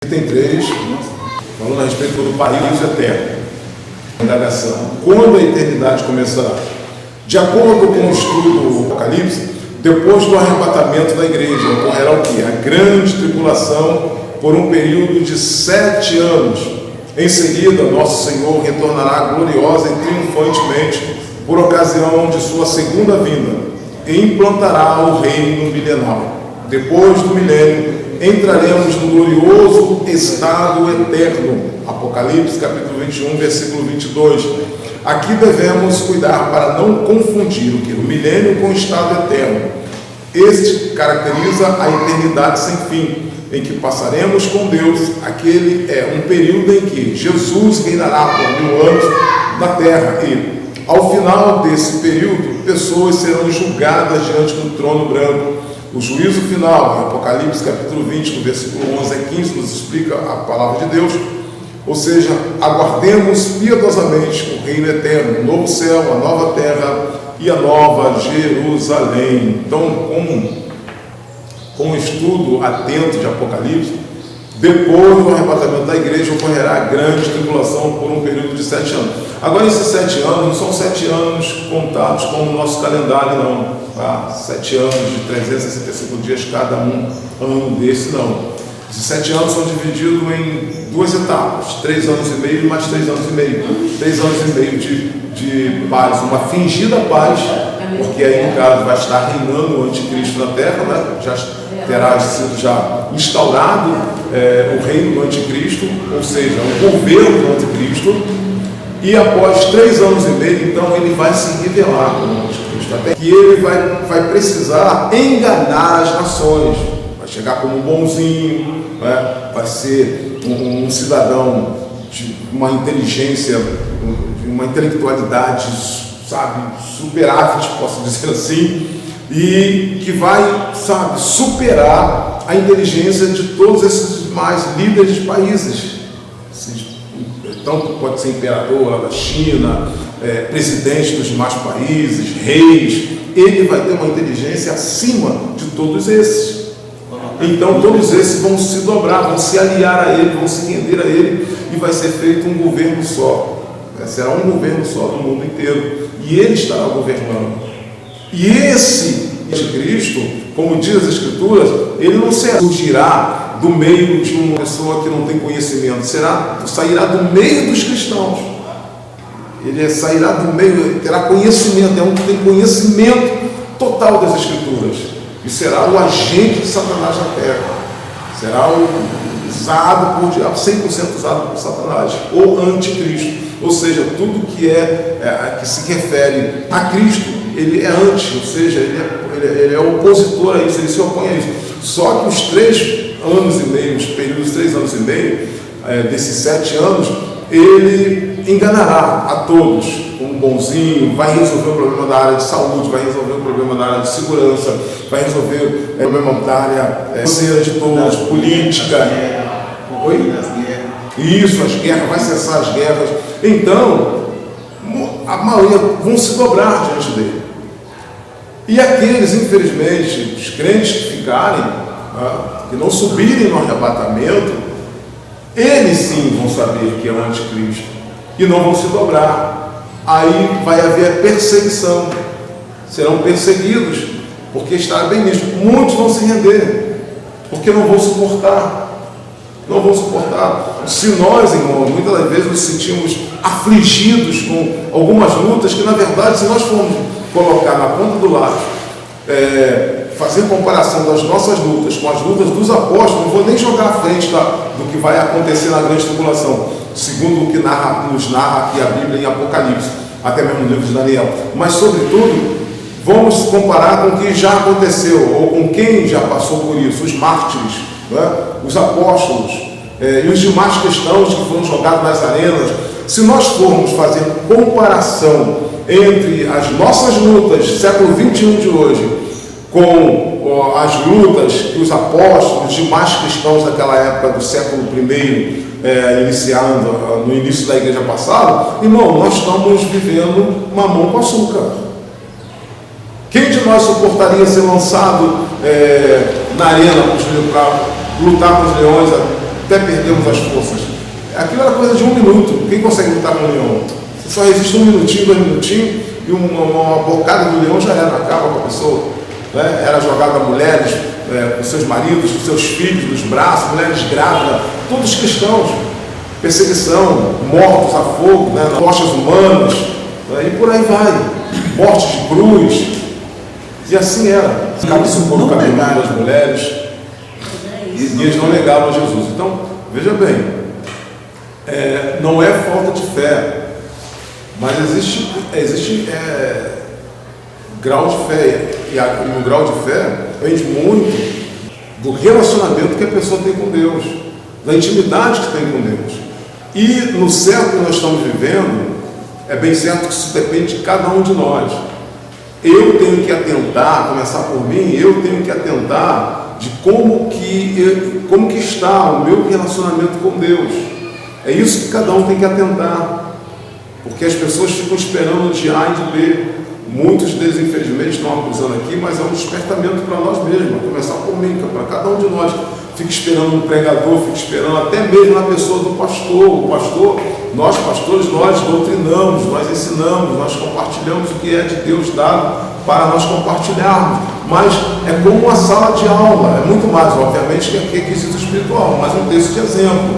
Item 3, falando a respeito do paraíso eterno. Indagação: quando a eternidade começará? De acordo com o estudo do Apocalipse, depois do arrebatamento da igreja, ocorrerá o quê? A grande tribulação por um período de 7 anos. Em seguida, nosso Senhor retornará gloriosa e triunfantemente por ocasião de sua segunda vinda e implantará o reino milenal. Depois do milênio, entraremos no glorioso estado eterno. Apocalipse capítulo 21, versículo 22. Aqui devemos cuidar para não confundir o que? O milênio com o estado eterno. Este caracteriza a eternidade sem fim, em que passaremos com Deus. Aquele é um período em que Jesus reinará por 1000 anos na terra e, ao final desse período, pessoas serão julgadas diante do trono branco. O juízo final, em Apocalipse capítulo 20, no versículo 11 a 15, nos explica a palavra de Deus. Ou seja, aguardemos piedosamente o reino eterno, o novo céu, a nova terra e a nova Jerusalém. Então, com o estudo atento de Apocalipse, depois do arrebatamento da igreja, ocorrerá a grande tribulação por um período de 7 anos. Agora, esses 7 anos não são 7 anos contados como o nosso calendário, não. 7 anos de 365 dias cada ano desse, não. Esses 7 anos são divididos em 2 etapas, 3 anos e meio mais 3 anos e meio. 3 anos e meio de paz, uma fingida paz, porque aí no caso vai estar reinando o anticristo na terra, né? Já terá sido instaurado o reino do anticristo, ou seja, o governo do anticristo, e após 3 anos e meio, então ele vai se revelar como anticristo, até que ele vai precisar enganar as nações, vai chegar como um bonzinho, né? Vai ser um cidadão de uma inteligência, de uma intelectualidade, superávit, posso dizer assim, e que vai, superar a inteligência de todos esses demais líderes de países. Tanto pode ser imperador lá da China, presidente dos demais países, reis. Ele vai ter uma inteligência acima de todos esses. Então todos esses vão se dobrar, vão se aliar a ele, vão se render a ele, e vai ser feito um governo só. Será um governo só no mundo inteiro, e ele estará governando. E esse Cristo, como diz as Escrituras, ele não surgirá do meio de uma pessoa que não tem conhecimento, sairá do meio dos cristãos. Ele sairá do meio, terá conhecimento, é um que tem conhecimento total das Escrituras, e será o agente de Satanás na terra. Será usado por diabo, 100% usado por Satanás, ou anticristo. Ou seja, tudo que que se refere a Cristo, ele é anti, ou seja, ele é opositor a isso, ele se opõe a isso. Só que os 3 anos e meio, os períodos de 3 anos e meio, desses 7 anos, ele enganará a todos como bonzinho, vai resolver o problema da área de saúde, vai resolver o problema da área de segurança, vai resolver o problema da área financeira de todos, política. Oi? Isso, as guerras, vai cessar as guerras. Então, a maioria vão se dobrar diante dele. E aqueles, infelizmente, os crentes que ficarem, que não subirem no arrebatamento, eles sim vão saber que é o anticristo e não vão se dobrar. Aí vai haver perseguição, serão perseguidos, porque está bem nisso. Muitos vão se render, porque não vão suportar. Não vão suportar. Se nós, irmãos, muitas das vezes nos sentimos afligidos com algumas lutas que, na verdade, se nós formos colocar na ponta do lápis, fazer comparação das nossas lutas com as lutas dos apóstolos, não vou nem jogar à frente do que vai acontecer na grande tribulação, segundo o que nos narra aqui a Bíblia em Apocalipse, até mesmo no livro de Daniel. Mas, sobretudo, vamos comparar com o que já aconteceu, ou com quem já passou por isso, os mártires, os apóstolos e os demais cristãos que foram jogados nas arenas. Se nós formos fazer comparação entre as nossas lutas do século 21 de hoje com as lutas que os apóstolos, os demais cristãos daquela época do século I, iniciando no início da igreja passada, irmão, nós estamos vivendo mamão com açúcar. Quem de nós suportaria ser lançado na arena para lutar com os leões até perdemos as forças. Aquilo era coisa de 1 minuto. Quem consegue lutar com o leão? Você só resiste 1 minutinho, 2 minutinhos, e uma bocada do leão já era, acaba com a pessoa. Né? Era jogada a mulheres, com seus maridos, com seus filhos nos braços, mulheres grávidas, todos cristãos. Perseguição, mortos a fogo, né? Tochas humanas, né? E por aí vai. Mortes de cruz. E assim era. Cabe-se o caminhar das mulheres. E eles não negavam Jesus. Então, veja bem, não é falta de fé, mas existe grau de fé. E o grau de fé depende muito do relacionamento que a pessoa tem com Deus, da intimidade que tem com Deus. E no século que nós estamos vivendo, é bem certo que isso depende de cada um de nós. Eu tenho que atentar, começar por mim, eu tenho que atentar de como que está o meu relacionamento com Deus. É isso que cada um tem que atentar, porque as pessoas ficam esperando de A e de B. Muitos deles, infelizmente, estão acusando aqui, mas é um despertamento para nós mesmos, a começar por mim, para cada um de nós. Fica esperando um pregador, fica esperando até mesmo na pessoa do pastor. O pastor, nós pastores, nós doutrinamos, nós ensinamos, nós compartilhamos o que é de Deus dado para nós compartilharmos. Mas é como uma sala de aula, é muito mais, obviamente, que é requisito espiritual, mas um texto de exemplo.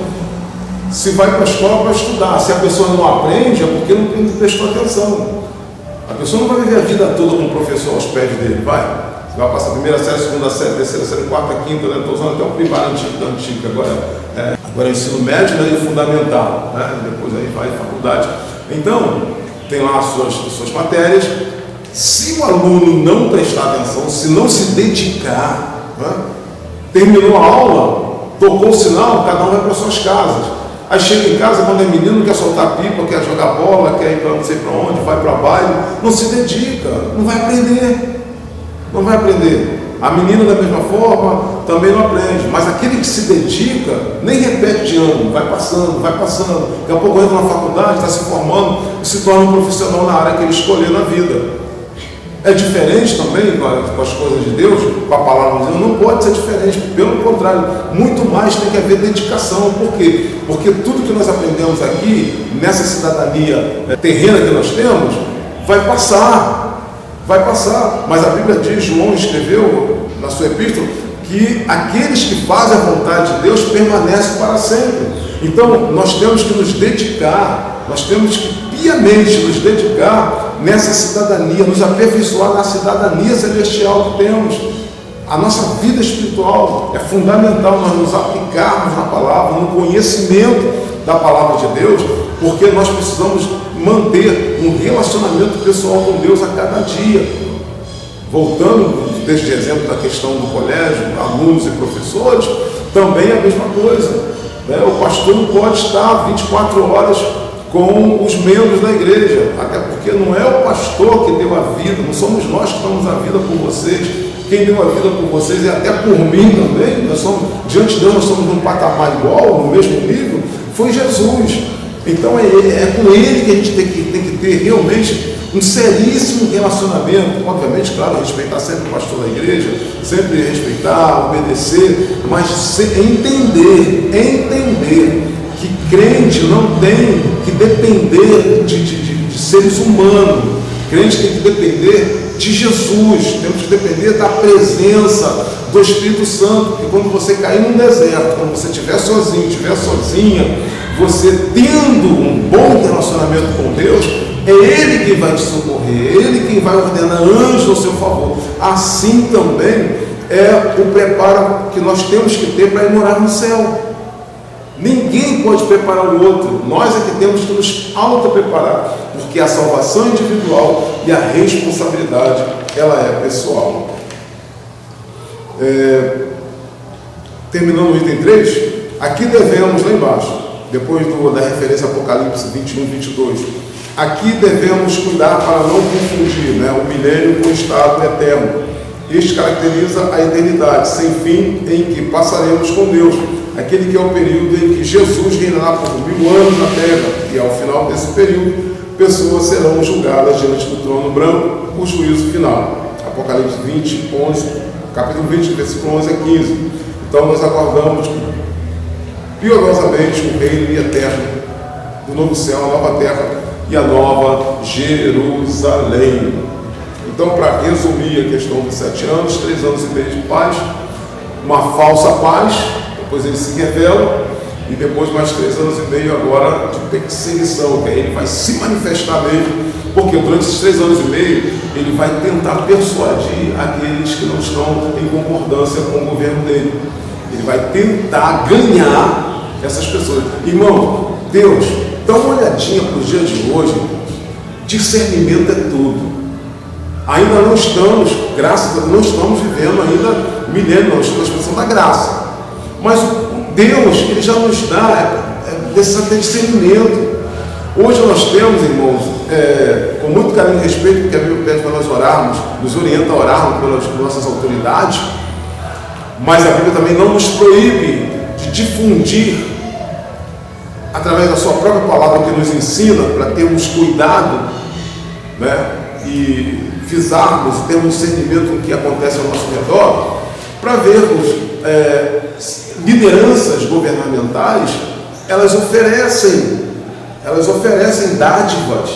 Se vai para a escola para estudar, se a pessoa não aprende, é porque não prestou atenção. A pessoa não vai viver a vida toda com o professor aos pés dele, vai. Você vai passar a primeira série, segunda série, terceira série, quarta, quinta, né? Estou usando até o primário antigo, agora é ensino médio, né? E fundamental, né? Depois aí vai faculdade. Então, tem lá as suas matérias. Se o aluno não prestar atenção, se não se dedicar, né? Terminou a aula, tocou o sinal, cada um vai para suas casas. Aí chega em casa, quando é menino, quer soltar pipa, quer jogar bola, quer ir para não sei para onde, vai para baile, não se dedica, não vai aprender. Não vai aprender. A menina, da mesma forma, também não aprende. Mas aquele que se dedica, nem repete de ano, vai passando, vai passando. Daqui a pouco entra na faculdade, está se formando e se torna um profissional na área que ele escolher na vida. É diferente também com as coisas de Deus, com a palavra de Deus, não pode ser diferente. Pelo contrário, muito mais tem que haver dedicação. Por quê? Porque tudo que nós aprendemos aqui, nessa cidadania terrena que nós temos, vai passar. Vai passar, mas a Bíblia diz, João escreveu na sua epístola, que aqueles que fazem a vontade de Deus permanecem para sempre. Então, nós temos que nos dedicar, nós temos que piamente nos dedicar nessa cidadania, nos aperfeiçoar na cidadania celestial que temos. A nossa vida espiritual é fundamental nós nos aplicarmos na palavra, no conhecimento da palavra de Deus, porque nós precisamos manter um relacionamento pessoal com Deus a cada dia. Voltando desde o exemplo da questão do colégio, alunos e professores, também é a mesma coisa, né? O pastor não pode estar 24 horas com os membros da igreja, até porque não é o pastor que deu a vida, não somos nós que damos a vida por vocês. Quem deu a vida por vocês e até por mim também, nós somos, diante de Deus nós somos num patamar igual, no mesmo nível, foi Jesus. Então é com ele que a gente tem que ter realmente um seríssimo relacionamento. Obviamente, claro, respeitar sempre o pastor da igreja, sempre respeitar, obedecer, mas entender que crente não tem que depender de seres humanos. Crente tem que depender de Jesus, temos que depender da presença do Espírito Santo, que quando você cair num deserto, quando você estiver sozinho, estiver sozinha, você tendo um bom relacionamento com Deus, é Ele quem vai te socorrer, é Ele quem vai ordenar anjos ao seu favor. Assim também é o preparo que nós temos que ter para ir morar no céu. Ninguém pode preparar o outro, nós é que temos que nos auto-preparar, porque a salvação é individual e a responsabilidade, ela é pessoal. Terminando o item 3, aqui devemos, lá embaixo, depois da referência a Apocalipse 21, 22, aqui devemos cuidar para não confundir, né, o milênio com o estado eterno. Este caracteriza a eternidade sem fim em que passaremos com Deus, aquele que é o período em que Jesus reinará por 1000 anos na terra, e ao final desse período, pessoas serão julgadas diante do trono branco, o juízo final. Apocalipse 20, 11, capítulo 20, versículo 11 a 15. Então nós aguardamos piedosamente o reino eterno do novo céu, a nova terra e a nova Jerusalém. Então, para resumir a questão dos 7 anos, 3 anos e meio de paz, uma falsa paz, depois ele se revela, e depois mais 3 anos e meio agora de perseguição, que aí ele vai se manifestar mesmo, porque durante esses 3 anos e meio ele vai tentar persuadir aqueles que não estão em concordância com o governo dele. Ele vai tentar ganhar essas pessoas. Irmão, Deus, dá uma olhadinha para os dias de hoje, discernimento é tudo. Ainda não estamos, graças a Deus, não estamos vivendo ainda milênio, nós estamos na expressão da graça. Mas Deus, Ele já nos dá desse discernimento. Hoje nós temos, irmãos, com muito carinho e respeito, porque a Bíblia pede para nós orarmos, nos orienta a orarmos pelas nossas autoridades, mas a Bíblia também não nos proíbe de difundir, através da sua própria palavra que nos ensina, para termos cuidado, né, e visarmos, termos discernimento do que acontece ao nosso redor, para vermos lideranças governamentais, elas oferecem dádivas,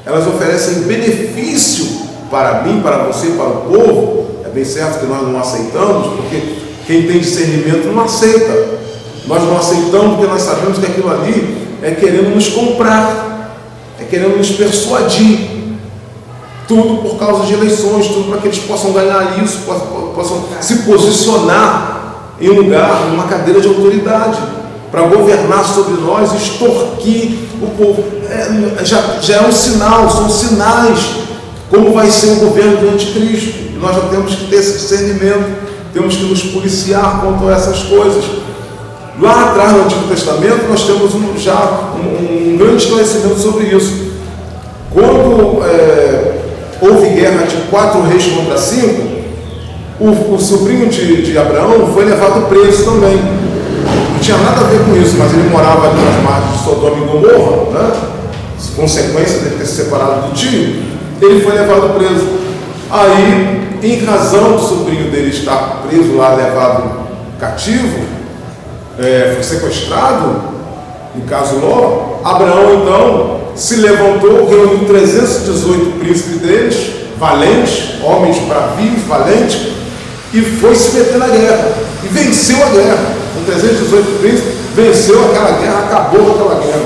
elas oferecem benefício para mim, para você, para o povo. É bem certo que nós não aceitamos, porque quem tem discernimento não aceita. Nós não aceitamos porque nós sabemos que aquilo ali é querendo nos comprar, é querendo nos persuadir. Tudo por causa de eleições, tudo para que eles possam ganhar isso, possam se posicionar em lugar, numa cadeira de autoridade, para governar sobre nós, extorquir o povo. Já é um sinal, são sinais como vai ser o governo do anticristo. E nós já temos que ter esse discernimento, temos que nos policiar quanto a essas coisas. Lá atrás no Antigo Testamento nós temos já um grande esclarecimento sobre isso. Quando houve guerra de 4 reis contra 5, o sobrinho de Abraão foi levado preso também. Não tinha nada a ver com isso, mas ele morava ali nas margens de Sodoma e Gomorra, né? Consequência de ter se separado do tio, ele foi levado preso. Aí, em razão do sobrinho dele estar preso lá, levado cativo, foi sequestrado, no caso Ló, Abraão então se levantou, reuniu 318 príncipes deles, valentes, homens bravios, valentes, e foi se meter na guerra, e venceu a guerra. Com 318 príncipes, venceu aquela guerra, acabou com aquela guerra.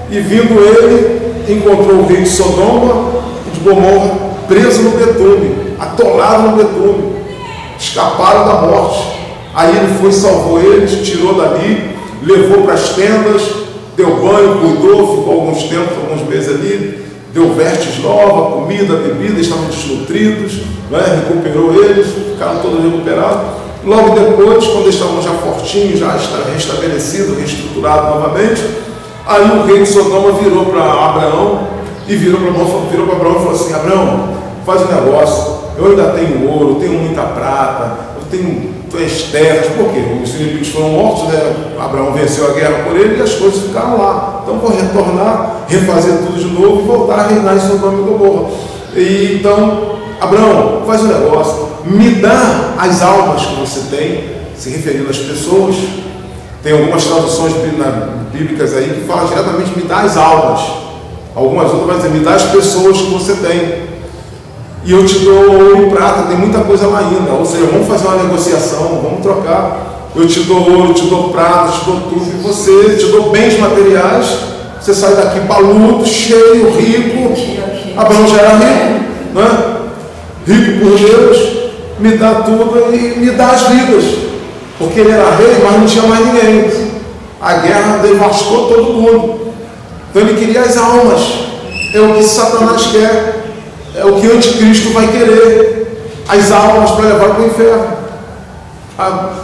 E vindo ele, encontrou o rei de Sodoma e de Gomorra preso no betume, atolado no betume, escaparam da morte. Aí ele foi, salvou eles, tirou dali, levou para as tendas, deu banho, cuidou, ficou alguns tempos, alguns meses ali, deu vestes novas, comida, bebida, estavam desnutridos, né? Recuperou eles, ficaram todos recuperados. Logo depois, quando eles estavam já fortinhos, já restabelecidos, reestruturados novamente, aí o rei de Sodoma virou para Abraão e virou para Abraão e falou assim: Abraão, faz um negócio, eu ainda tenho ouro, tenho muita prata, eu tenho as terras. Por quê? Os inimigos foram mortos, né? Abraão venceu a guerra por ele e as coisas ficaram lá. Então vou retornar, refazer tudo de novo e voltar a reinar em Sodoma e Gomorra. E então, Abraão, faz um negócio, me dá as almas que você tem, se referindo às pessoas. Tem algumas traduções bíblicas aí que falam diretamente: me dá as almas. Algumas outras vão dizer: me dá as pessoas que você tem, e eu te dou ouro e prata, tem muita coisa lá ainda. Ou seja, vamos fazer uma negociação, vamos trocar. Eu te dou ouro, te dou prata, te dou tudo, e você, te dou bens materiais. Você sai daqui baludo, cheio, rico. Abraão já era rico, né? Rico por Deus, me dá tudo e me dá as vidas, porque ele era rei, mas não tinha mais ninguém. A guerra devastou todo mundo. Então ele queria as almas. É o que Satanás quer, é o que o anticristo vai querer: as almas para levar para o inferno,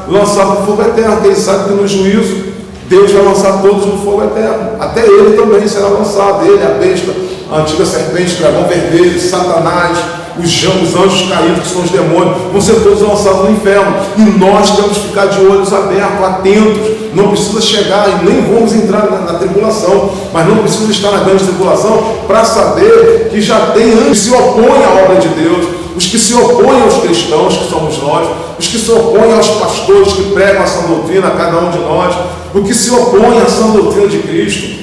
lançar no fogo eterno, porque ele sabe que no juízo Deus vai lançar todos no fogo eterno. Até ele também será lançado, ele, a besta, a antiga serpente, o dragão vermelho, Satanás, os anjos caídos, que são os demônios, vão ser todos lançados no inferno. E nós temos que ficar de olhos abertos, atentos. Não precisa chegar, e nem vamos entrar na tribulação, mas não precisa estar na grande tribulação para saber que já tem anjos que se opõem à obra de Deus. os que se opõem aos cristãos, que somos nós, os que se opõem aos pastores que pregam a sã doutrina, a cada um de nós, o que se opõe à sã doutrina de Cristo.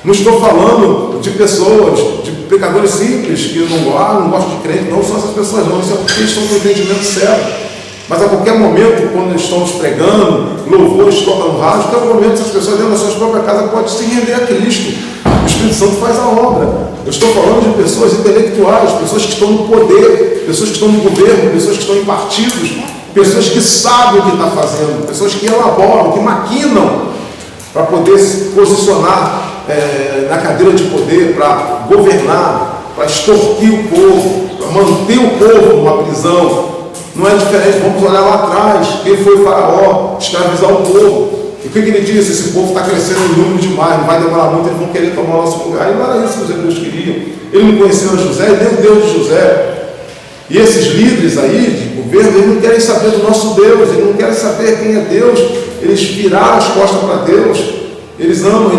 Não estou falando de pessoas, de pecadores simples, que não gostam de crente, não são essas pessoas não, isso é porque estão com o entendimento certo. Mas a qualquer momento, quando estamos pregando, louvores tocam no rádio, a qualquer momento essas pessoas dentro das suas próprias casas podem se render a Cristo. O Espírito Santo faz a obra. Eu estou falando de pessoas intelectuais, pessoas que estão no poder, pessoas que estão no governo, pessoas que estão em partidos, pessoas que sabem o que está fazendo, pessoas que elaboram, que maquinam para poder se posicionar na cadeira de poder, para governar, para extorquir o povo, para manter o povo numa prisão. Não é diferente, vamos olhar lá atrás, quem foi Faraó, escravizar o povo. E o que ele disse? Esse povo está crescendo em número demais, não vai demorar muito, eles vão querer tomar o nosso lugar. E não era isso que os hebreus queriam. Ele não conheceu José, nem o Deus de José. E esses líderes aí de governo, eles não querem saber do nosso Deus, eles não querem saber quem é Deus, eles viraram as costas para Deus, eles amam,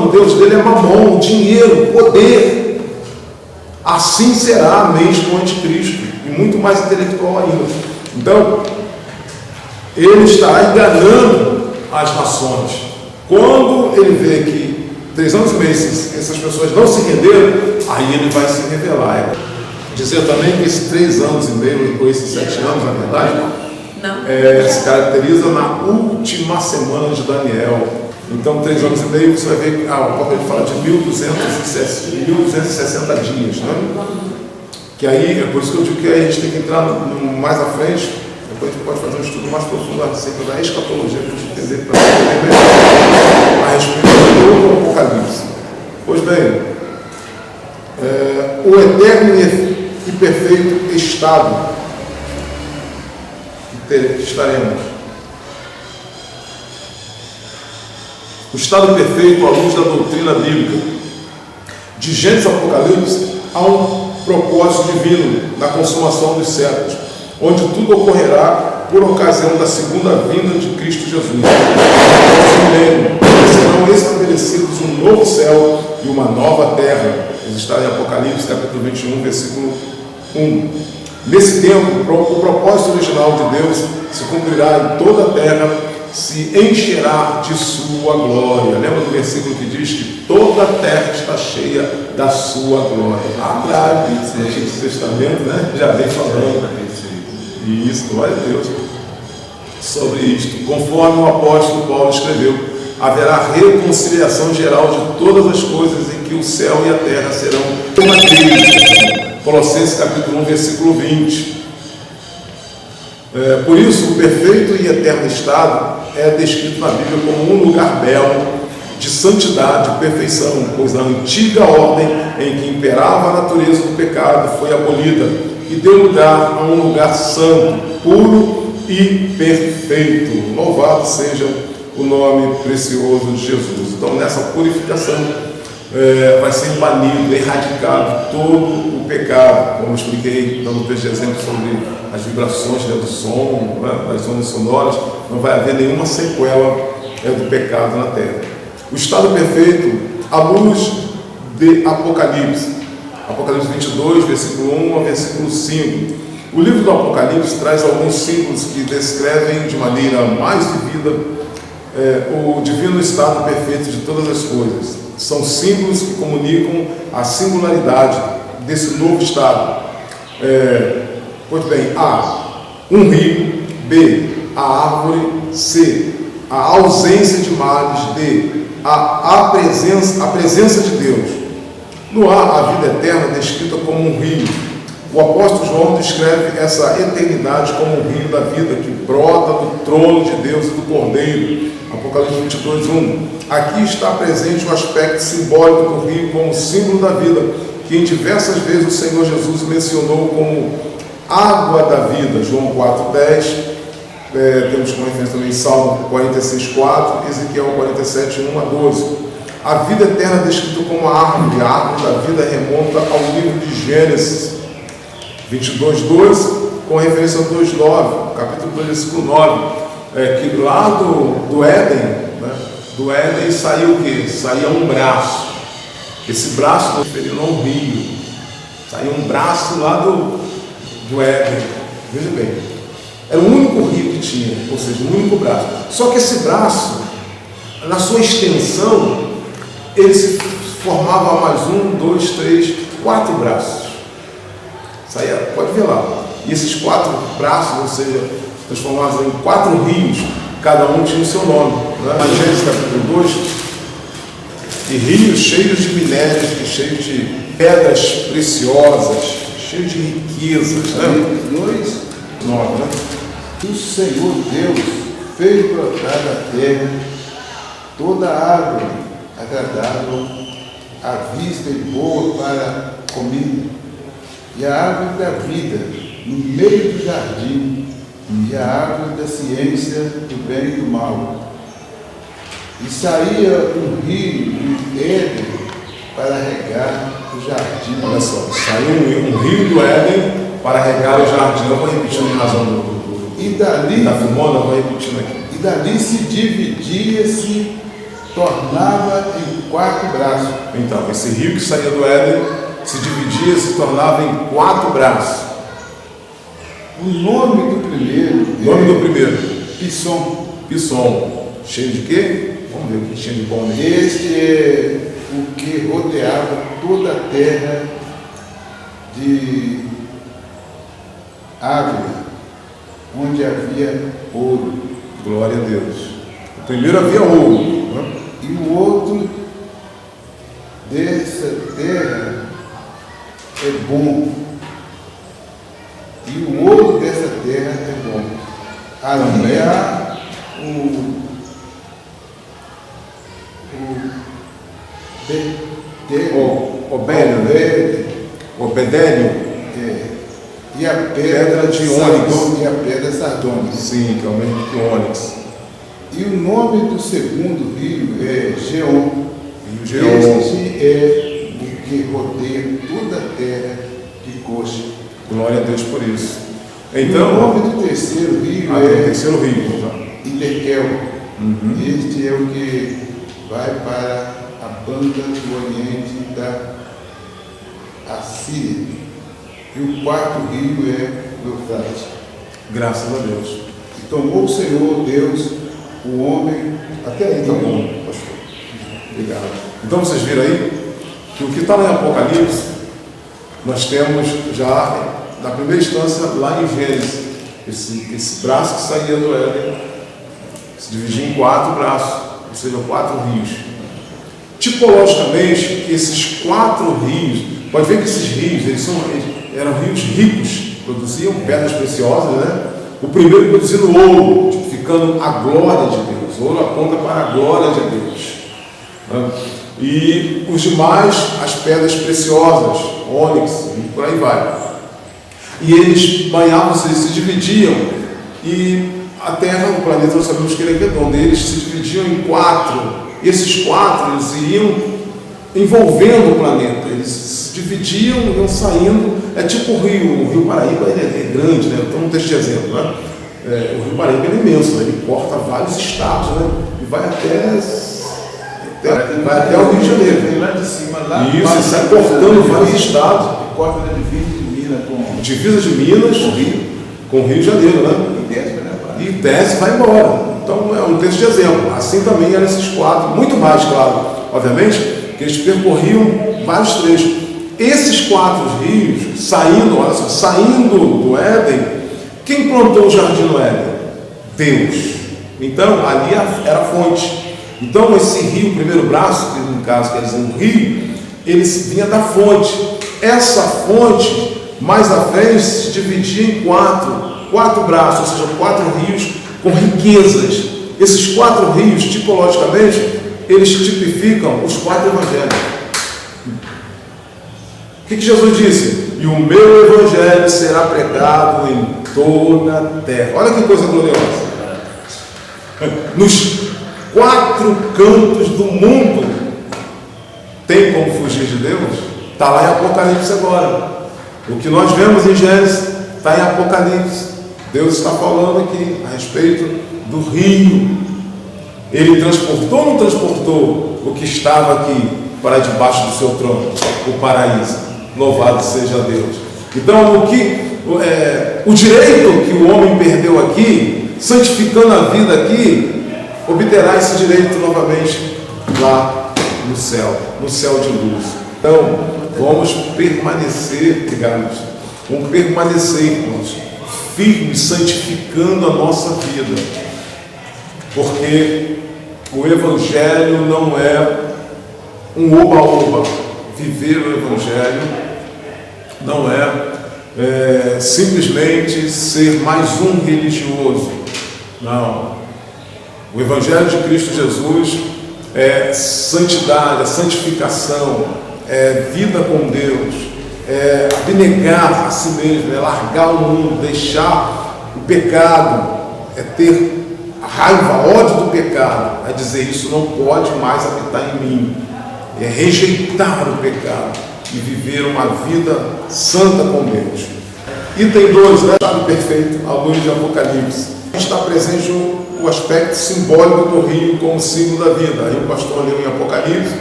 o Deus dele é mamon, dinheiro, poder. Assim será a mente do anticristo, e muito mais intelectual ainda. Então, ele está enganando as nações. Quando ele vê que 3 anos e meio essas pessoas não se renderam, aí ele vai se revelar. Dizer também que esses 3 anos e meio, ou esses 7 anos, na verdade, se caracteriza na última semana de Daniel. Então, 3 anos e meio, você vai ver que o Apocalipse fala de 1260 dias, né? Que aí, é por isso que eu digo que a gente tem que entrar mais à frente, depois a gente pode fazer um estudo mais profundo acerca da escatologia, para a gente entender melhor a respeito do Apocalipse. Pois bem, o eterno e perfeito estado que estaremos. O estado perfeito à luz da doutrina bíblica. De Gênesis a Apocalipse, há um propósito divino na consumação dos séculos, onde tudo ocorrerá por ocasião da segunda vinda de Cristo Jesus. Serão estabelecidos um novo céu e uma nova terra. Isso está em Apocalipse, capítulo 21, versículo 1. Nesse tempo, o propósito original de Deus se cumprirá em toda a terra, se encherá de sua glória. Lembra do versículo que diz que toda a terra está cheia da sua glória? Atrás do Antigo Testamento, né? Já vem falando isso, glória a Deus, sobre isto. Conforme o apóstolo Paulo escreveu, haverá reconciliação geral de todas as coisas em que o céu e a terra serão uma tribo. Colossenses capítulo 1, versículo 20. Por isso, o perfeito e eterno estado é descrito na Bíblia como um lugar belo, de santidade, perfeição, pois a antiga ordem em que imperava a natureza do pecado foi abolida e deu lugar a um lugar santo, puro e perfeito. Louvado seja o nome precioso de Jesus. Então, nessa purificação, vai ser banido, erradicado todo o pecado, como eu expliquei, dando 3 exemplos sobre as vibrações do som, das ondas sonoras. Não vai haver nenhuma sequela do pecado na terra. O estado perfeito, à luz de Apocalipse, Apocalipse 22, versículo 1 ao versículo 5. O livro do Apocalipse traz alguns símbolos que descrevem de maneira mais vivida o divino estado perfeito de todas as coisas. São símbolos que comunicam a singularidade desse novo estado. Pois bem, A, um rio. B, a árvore. C, a ausência de males. D, a presença de Deus. No A, a vida eterna é descrita como um rio. O apóstolo João descreve essa eternidade como um rio da vida que brota do trono de Deus e do Cordeiro. Apocalipse 22, 1. Aqui está presente o aspecto simbólico do rio como símbolo da vida, que em diversas vezes o Senhor Jesus mencionou como água da vida. João 4,10. Temos como referência também Salmo 46,4, Ezequiel 47, 1 a 12. A vida eterna é descrita como a árvore da vida remonta ao livro de Gênesis 22,2, com referência ao 2,9, capítulo 2, versículo 9. Que lá do Éden, né, do Éden saiu o quê? Saía um braço. Esse braço referindo a um rio. Saiu um braço lá do Éden. Veja bem, era o único rio que tinha, ou seja, um único braço. Só que esse braço, na sua extensão, ele se formava mais 1, 2, 3, 4 braços. Isso aí, pode ver lá. E esses 4 braços, ou seja, transformados em 4 rios, cada um tinha o seu nome. Né? Gênesis capítulo 2, e rios cheios de minérios, cheios de pedras preciosas, cheios de riquezas. Né? 2, 9, né? o Senhor Deus fez brotar da terra toda árvore agradável à vista e boa para comida, e a árvore da vida no meio do jardim, e a árvore da ciência do bem e do mal. E saía um rio do Éden para regar o jardim. Olha só, saiu um rio do Éden para regar o jardim. Eu vou repetindo em razão da Filmona, eu vou repetindo aqui. E dali se dividia, se tornava em 4 braços. Então, esse rio que saía do Éden se dividia, se tornava em 4 braços. O nome do primeiro Pisson. Pisson. Cheio de quê? Vamos ver o que tinha de bom nele. Este é o que rodeava toda a terra de Ávila, onde havia ouro. Glória a Deus. O primeiro havia ouro. Né? E o outro dessa terra é bom. E o ouro dessa terra é bom. Ali há Obedélio. E a pedra de ônix. E a pedra sardônica. Sim, que é o mesmo que ônix. E o nome do segundo rio é Geon. Rio Geon. Este é o que rodeia toda a terra de coxa. Glória a Deus por isso. Então, o nome do terceiro rio o terceiro rio, Hidekel. Este é o que vai para a banda do oriente da Assíria. E o 4º rio é o Eufrates. Graças a Deus. E tomou o Senhor Deus o homem. Até aí tá bom, pastor. Obrigado. Então vocês viram aí que o que está lá em Apocalipse, nós temos já, na primeira instância, lá em Gênesis, esse braço que saía do Éden, se dividia em 4 braços, ou seja, 4 rios. Tipologicamente, esses 4 rios, pode ver que esses rios, eles eram rios ricos, produziam pedras preciosas, né? O primeiro produzindo ouro, tipificando a glória de Deus. O ouro aponta para a glória de Deus. Né? E os demais, as pedras preciosas, ônix, e por aí vai. E eles banhavam-se, eles se dividiam, e a Terra, o planeta, nós sabemos que ele é redondo, eles se dividiam em 4. Esses 4, eles iriam envolvendo o planeta, eles se dividiam, iam saindo. É tipo o Rio Paraíba, ele é grande, né? Então, um texto de exemplo, né? O Rio Paraíba é imenso, né? Ele corta vários estados, né? E vai até o Rio de Janeiro. Vem lá de cima, lá. Isso, ele sai cortando vários estados. E corta na divisa de Minas com divisa de Minas com o Rio de Janeiro, né? E desce e vai embora. Então é um texto de exemplo. Assim também eram esses 4, muito mais, claro, obviamente, que eles percorriam vários trechos. Esses 4 rios, saindo, olha só, saindo do Éden, quem plantou o jardim no Éden? Deus. Então, ali era a fonte. Então, esse rio, o primeiro braço, que no caso quer dizer um rio, ele vinha da fonte. Essa fonte, mais à frente, se dividia em 4 braços, ou seja, 4 rios com riquezas. Esses 4 rios, tipologicamente, eles tipificam os 4 evangelhos. O que Jesus disse? E o meu evangelho será pregado em toda a terra. Olha que coisa gloriosa. Nos 4 cantos do mundo. Tem como fugir de Deus? Está lá em Apocalipse agora. O que nós vemos em Gênesis está em Apocalipse. Deus está falando aqui a respeito do rio. Ele transportou ou não transportou o que estava aqui para debaixo do seu trono? O paraíso. Louvado seja Deus. Então, o que o direito que o homem perdeu aqui, santificando a vida aqui, obterá esse direito novamente lá no céu de luz. Então, vamos permanecer ligados, vamos permanecer, irmãos, firmes, santificando a nossa vida, porque o Evangelho não é um oba-oba. Viver o Evangelho não é simplesmente ser mais um religioso. Não. O Evangelho de Cristo Jesus é santidade, é santificação, é vida com Deus, é abnegar a si mesmo, é largar o mundo, deixar o pecado, é ter raiva, ódio do pecado, é dizer isso não pode mais habitar em mim, é rejeitar o pecado e viver uma vida santa com Deus. Item 2, né? Estado perfeito, à luz de Apocalipse. Está presente o aspecto simbólico do rio como símbolo da vida. Aí o pastor leu em Apocalipse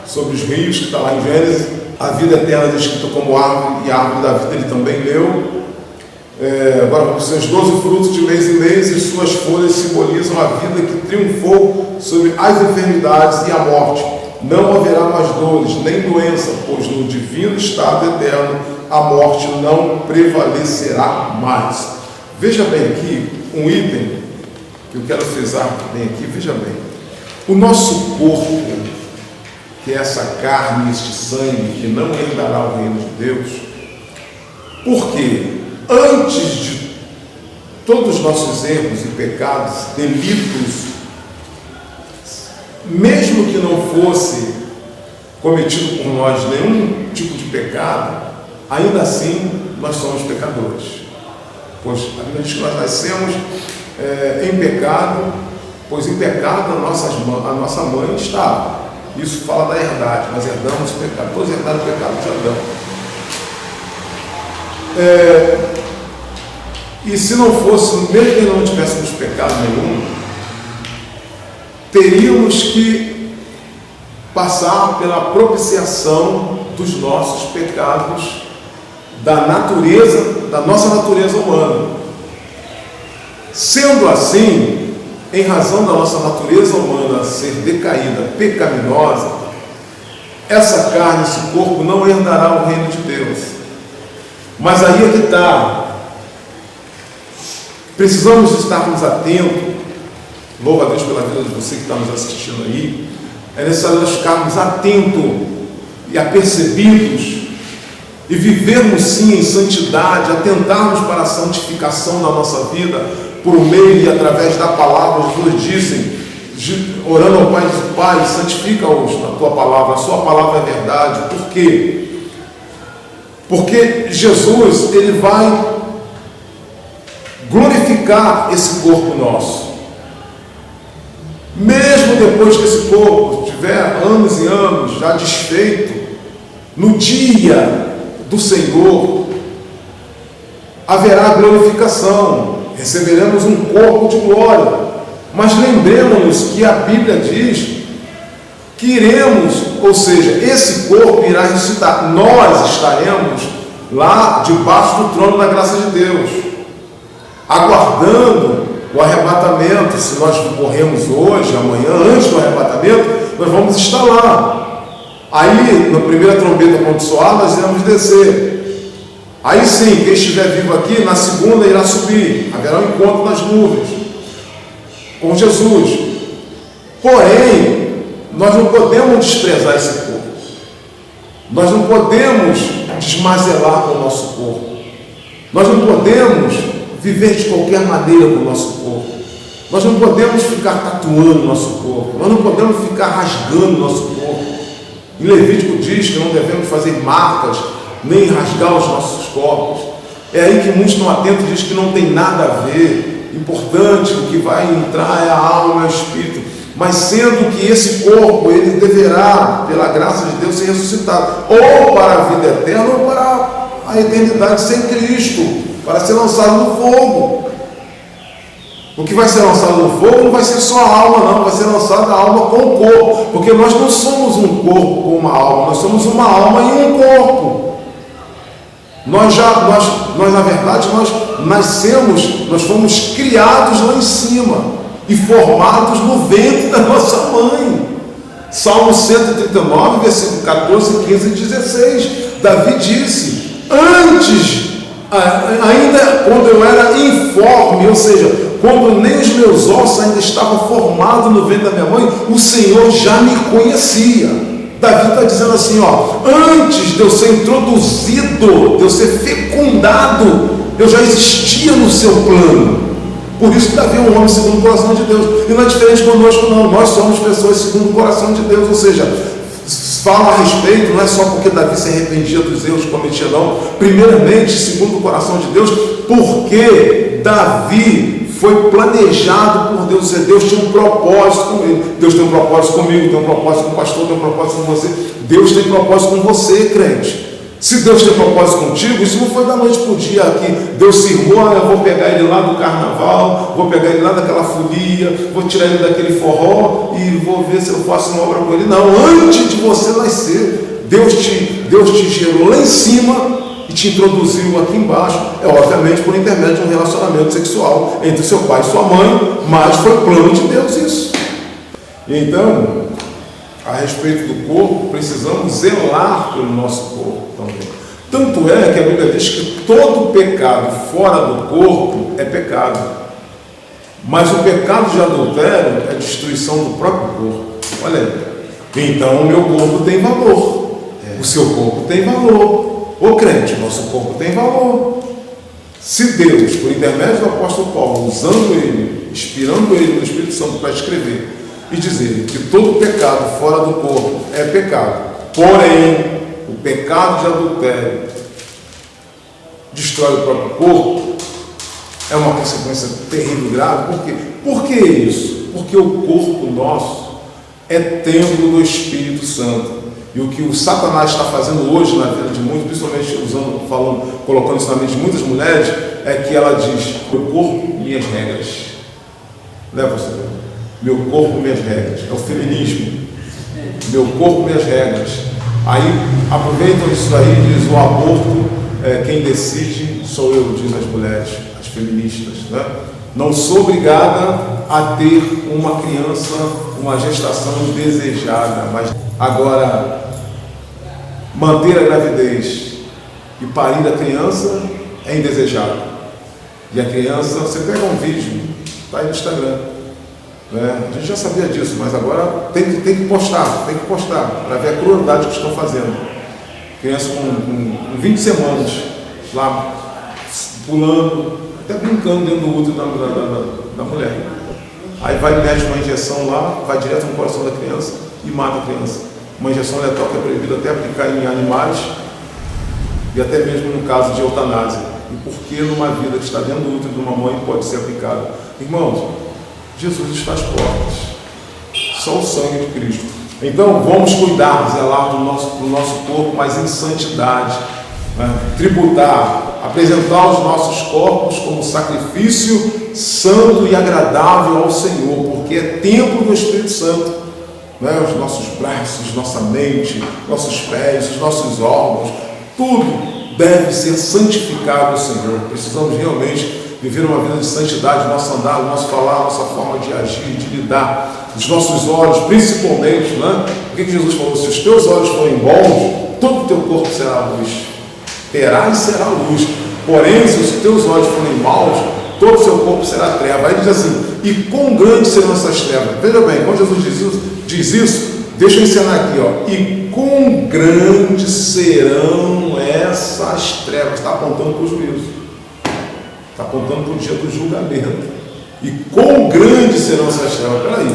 sobre os rios, que está lá em Gênesis, a vida eterna descrita como árvore, e a árvore da vida ele também leu. Agora, os seus 12 frutos de mês em mês e suas folhas simbolizam a vida que triunfou sobre as enfermidades e a morte. Não haverá mais dores, nem doença, pois no divino estado eterno a morte não prevalecerá mais. Veja bem aqui, um item que eu quero frisar bem aqui, veja bem. O nosso corpo, que é essa carne, este sangue, que não herdará o reino de Deus, porque antes de todos os nossos erros e pecados, delitos, mesmo que não fosse cometido por nós nenhum tipo de pecado, ainda assim nós somos pecadores. Pois a Bíblia diz que nós nascemos em pecado, pois em pecado a nossa mãe estava. Isso fala da herdade, nós herdamos o pecado, todos herdaram o pecado de Adão. E se não fosse, mesmo que não tivéssemos pecado nenhum, teríamos que passar pela propiciação dos nossos pecados, da nossa natureza humana. Sendo assim, em razão da nossa natureza humana ser decaída, pecaminosa, essa carne, esse corpo não herdará o reino de Deus. Mas aí é que está. Precisamos estarmos atentos. Louva a Deus pela vida de você que está nos assistindo aí. É necessário nós ficarmos atentos e apercebidos e vivermos sim em santidade, atentarmos para a santificação da nossa vida por meio e através da palavra. Jesus disse, orando ao Pai, diz: Pai, santifica-os na tua palavra, a sua palavra é verdade. Por quê? Porque Jesus, ele vai glorificar esse corpo nosso. Mesmo depois que esse corpo tiver anos e anos já desfeito, no dia do Senhor haverá glorificação, receberemos um corpo de glória. Mas lembremos-nos que a Bíblia diz que iremos, ou seja, esse corpo irá ressuscitar. Nós estaremos lá debaixo do trono da graça de Deus, aguardando o arrebatamento. Se nós morremos hoje, amanhã, antes do arrebatamento, nós vamos estar lá. Aí, na primeira trombeta quando soar, nós iremos descer. Aí sim, quem estiver vivo aqui, na segunda irá subir. Haverá um encontro nas nuvens com Jesus. Porém, nós não podemos desprezar esse corpo. Nós não podemos desmazelar com o nosso corpo. Nós não podemos viver de qualquer maneira com o nosso corpo. Nós não podemos ficar tatuando o nosso corpo. Nós não podemos ficar rasgando o nosso corpo. Em Levítico diz que não devemos fazer marcas, nem rasgar os nossos corpos. É aí que muitos estão atentos e dizem que não tem nada a ver. Importante, o que vai entrar é a alma e o espírito. Mas sendo que esse corpo, ele deverá, pela graça de Deus, ser ressuscitado, ou para a vida eterna, ou para a eternidade sem Cristo, para ser lançado no fogo. O que vai ser lançado no fogo não vai ser só a alma, não, vai ser lançada a alma com o corpo, porque nós não somos um corpo com uma alma, nós somos uma alma e um corpo. Nós na verdade, nós nascemos, nós fomos criados lá em cima e formados no ventre da nossa mãe. Salmo 139, versículo 14, 15 e 16. Davi disse: antes, ainda quando eu era informe, ou seja, quando nem os meus ossos ainda estavam formados no ventre da minha mãe, o Senhor já me conhecia. Davi está dizendo assim, antes de eu ser introduzido, de eu ser fecundado, eu já existia no seu plano. Por isso que Davi é um homem segundo o coração de Deus. E não é diferente conosco, não. Nós somos pessoas segundo o coração de Deus. Ou seja, fala a respeito, não é só porque Davi se arrependia dos erros que cometia, não. Primeiramente, segundo o coração de Deus, porque Davi foi planejado por Deus. Deus tinha um propósito com ele. Deus tem um propósito comigo, tem um propósito com o pastor, tem um propósito com você. Deus tem propósito com você, crente. Se Deus tem propósito contigo, isso não foi da noite para o dia que Deus se irmou, eu vou pegar ele lá do carnaval, vou pegar ele lá daquela folia, vou tirar ele daquele forró e vou ver se eu faço uma obra com ele. Não, antes de você nascer, Deus te gerou lá em cima e te introduziu aqui embaixo, obviamente por intermédio de um relacionamento sexual entre seu pai e sua mãe, mas foi plano de Deus isso. Então, a respeito do corpo, precisamos zelar pelo nosso corpo também. Tanto é que a Bíblia diz que todo pecado fora do corpo é pecado, mas o pecado de adultério é destruição do próprio corpo. Olha aí, então o meu corpo tem valor, o seu corpo tem valor. Ô crente, o nosso corpo tem valor. Se Deus, por intermédio do apóstolo Paulo, usando ele, inspirando ele no Espírito Santo para escrever e dizer que todo pecado fora do corpo é pecado, porém o pecado de adultério destrói o próprio corpo, é uma consequência terrível, grave. Por quê? Por que isso? Porque o corpo nosso é templo do Espírito Santo. E o que o Satanás está fazendo hoje na vida de muitos, principalmente colocando isso na mente de muitas mulheres, é que ela diz: meu corpo, minhas regras. Né, pastor? Meu corpo, minhas regras. É o feminismo. Meu corpo, minhas regras. Aí aproveitam isso aí e diz: o aborto, quem decide sou eu, diz as mulheres, as feministas. Né? Não sou obrigada a ter uma criança, uma gestação desejada, mas agora manter a gravidez e parir a criança é indesejável. E a criança, você pega um vídeo, está aí no Instagram, né? A gente já sabia disso, mas agora tem que postar para ver a crueldade que estão fazendo. Criança com 20 semanas lá pulando, até brincando dentro do útero da mulher. Aí vai, mete uma injeção lá, vai direto no coração da criança e mata a criança. Uma injeção letal que é proibida até aplicar em animais e até mesmo no caso de eutanásia. E por que numa vida que está dentro do útero de uma mãe pode ser aplicada? Irmãos, Jesus está às portas. Só o sangue de Cristo. Então vamos cuidar, zelar do nosso corpo, mas em santidade, né? Tributar, apresentar os nossos corpos como sacrifício santo e agradável ao Senhor, porque é templo do Espírito Santo. Né? Os nossos braços, nossa mente, nossos pés, os nossos órgãos, tudo deve ser santificado ao Senhor. Precisamos realmente viver uma vida de santidade, nosso andar, nosso falar, nossa forma de agir, de lidar, os nossos olhos, principalmente, né? O que Jesus falou? Se os teus olhos forem bons, todo o teu corpo será luz. Terá e será luz. Porém, se os teus olhos forem maus, todo o seu corpo será treva. Aí diz assim: e quão grandes serão essas trevas? Veja bem, quando Jesus diz isso, deixa eu ensinar aqui, e quão grandes serão essas trevas? Está apontando para o juízo, está apontando para o dia do julgamento. E quão grandes serão essas trevas? Peraí,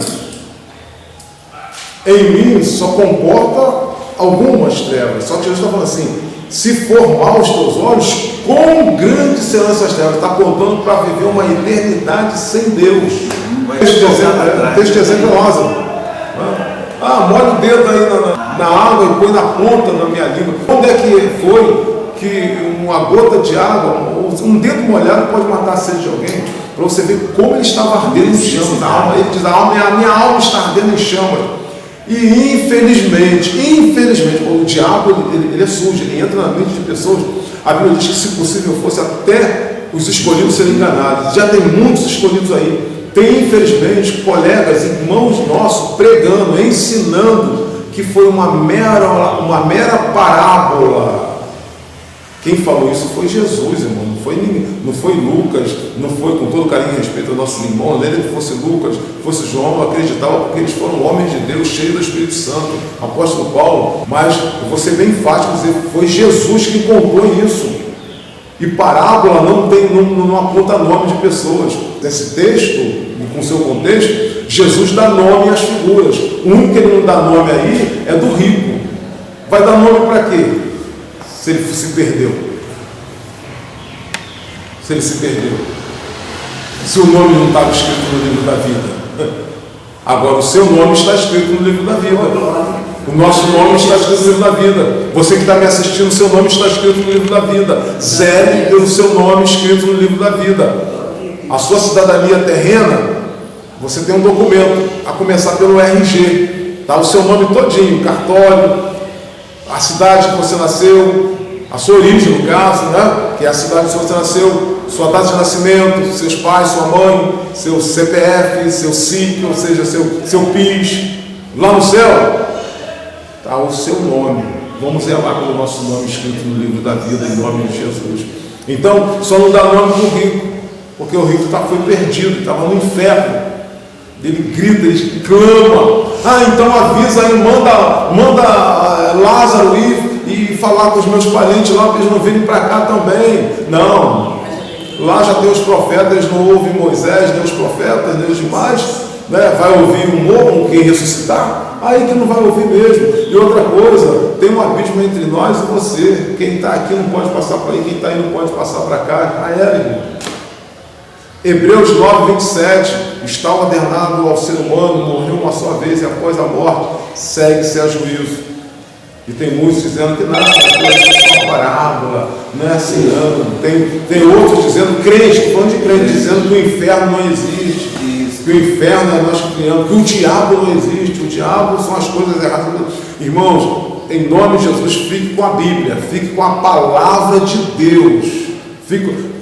em mim só comporta algumas trevas, só que Jesus está falando assim: se for mal os teus olhos, quão grandes serão essas trevas? Está apontando para viver uma eternidade sem Deus. Texto de exemplo é Lázaro. Molha o dedo aí na água e põe na ponta da minha língua. Onde é que foi que uma gota de água, um dedo molhado pode matar a sede de alguém? Para você ver como ele estava ardendo em chamas. Ele diz: a minha alma está ardendo em chamas. E infelizmente, o diabo ele é sujo, ele entra na mente de pessoas. A Bíblia diz que, se possível fosse, até os escolhidos serem enganados. Já tem muitos escolhidos aí. Tem, infelizmente, colegas, irmãos nossos, pregando, ensinando que foi uma mera parábola. Quem falou isso foi Jesus, irmão. Não foi Lucas, não foi, com todo carinho e respeito ao nosso irmão, não é que fosse Lucas, fosse João, eu acreditava, porque eles foram homens de Deus, cheios do Espírito Santo, apóstolo Paulo, mas eu vou ser bem enfático dizer, foi Jesus que contou isso. E parábola não aponta nome de pessoas. Nesse texto, com seu contexto, Jesus dá nome às figuras. O único que ele não dá nome aí é do rico. Vai dar nome para quê? Se ele se perdeu. Se ele se perdeu. Se o nome não estava escrito no livro da vida. Agora, o seu nome está escrito no livro da vida. O nosso nome está escrito no livro da vida. Você que está me assistindo, o seu nome está escrito no livro da vida. Zele pelo seu nome escrito no livro da vida. A sua cidadania terrena, você tem um documento, a começar pelo RG. Tá? O seu nome todinho, cartório, a cidade que você nasceu, a sua origem, no caso, né? Que é a cidade que você nasceu, sua data de nascimento, seus pais, sua mãe, seu CPF, seu SIC, ou seja, seu PIS. Lá no céu está o seu nome. Vamos zelar pelo nosso nome escrito no livro da vida, em nome de Jesus. Então, só não dá nome para o rico, porque o rico foi perdido, estava no inferno. Ele grita, ele clama. Então avisa aí, manda Lázaro ir falar com os meus parentes lá, para eles não virem para cá também. Não, lá já tem os profetas, eles não ouvem Moisés, nem os profetas, nem os demais, né? Vai ouvir um morro, quem ressuscitar? Aí que não vai ouvir mesmo. E outra coisa, tem um abismo entre nós e você. Quem está aqui não pode passar para aí, quem está aí não pode passar para cá. Irmão. Hebreus 9, 27, está ordenado ao ser humano morrer uma só vez e após a morte segue-se a juízo. E tem muitos dizendo que nada, é uma parábola, não é assim não. Tem outros dizendo, crentes, falando de crentes, dizendo que o inferno não existe, que o inferno é nós que criamos, que o diabo não existe, o diabo são as coisas erradas. Irmãos, em nome de Jesus, fique com a Bíblia, fique com a palavra de Deus.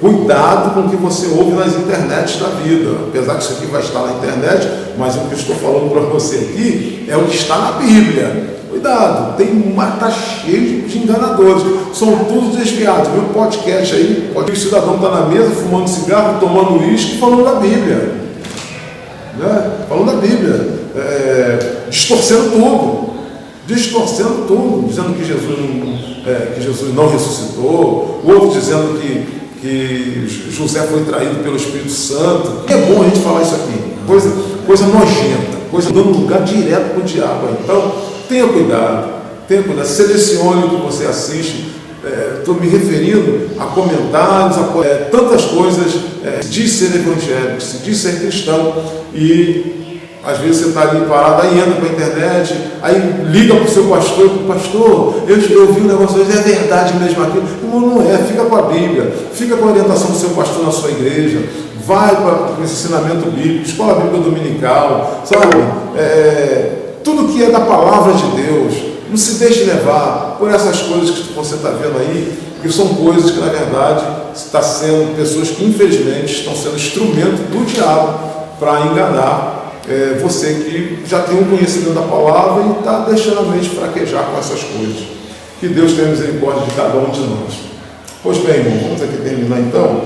Cuidado com o que você ouve nas internets da vida, apesar que isso aqui vai estar na internet, mas o que eu estou falando para você aqui é o que está na Bíblia. Cuidado, está cheio de enganadores, são todos desviados. Viu um podcast aí, o cidadão está na mesa fumando cigarro, tomando uísque, falando da Bíblia, né? Falando da Bíblia, distorcendo tudo, dizendo que Jesus não ressuscitou, o outro dizendo que José foi traído pelo Espírito Santo. É bom a gente falar isso aqui, coisa nojenta, coisa dando lugar direto para o diabo. Então, tenha cuidado, selecione o que você assiste. Estou me referindo a comentários, tantas coisas. Se diz ser evangélico, se diz ser cristão, e às vezes você está ali parado, aí entra para a internet, aí liga para o seu pastor, eu vi um negócio, é verdade mesmo aquilo. Não é, fica com a Bíblia, fica com a orientação do seu pastor na sua igreja, vai para o ensinamento bíblico, escola bíblica dominical, sabe? Tudo que é da palavra de Deus, não se deixe levar por essas coisas que você está vendo aí, que são coisas que na verdade está sendo pessoas que infelizmente estão sendo instrumento do diabo para enganar você que já tem um conhecimento da palavra e está deixando a mente fraquejar com essas coisas. Que Deus tenha misericórdia de cada um de nós. Pois bem, irmão, vamos aqui terminar então.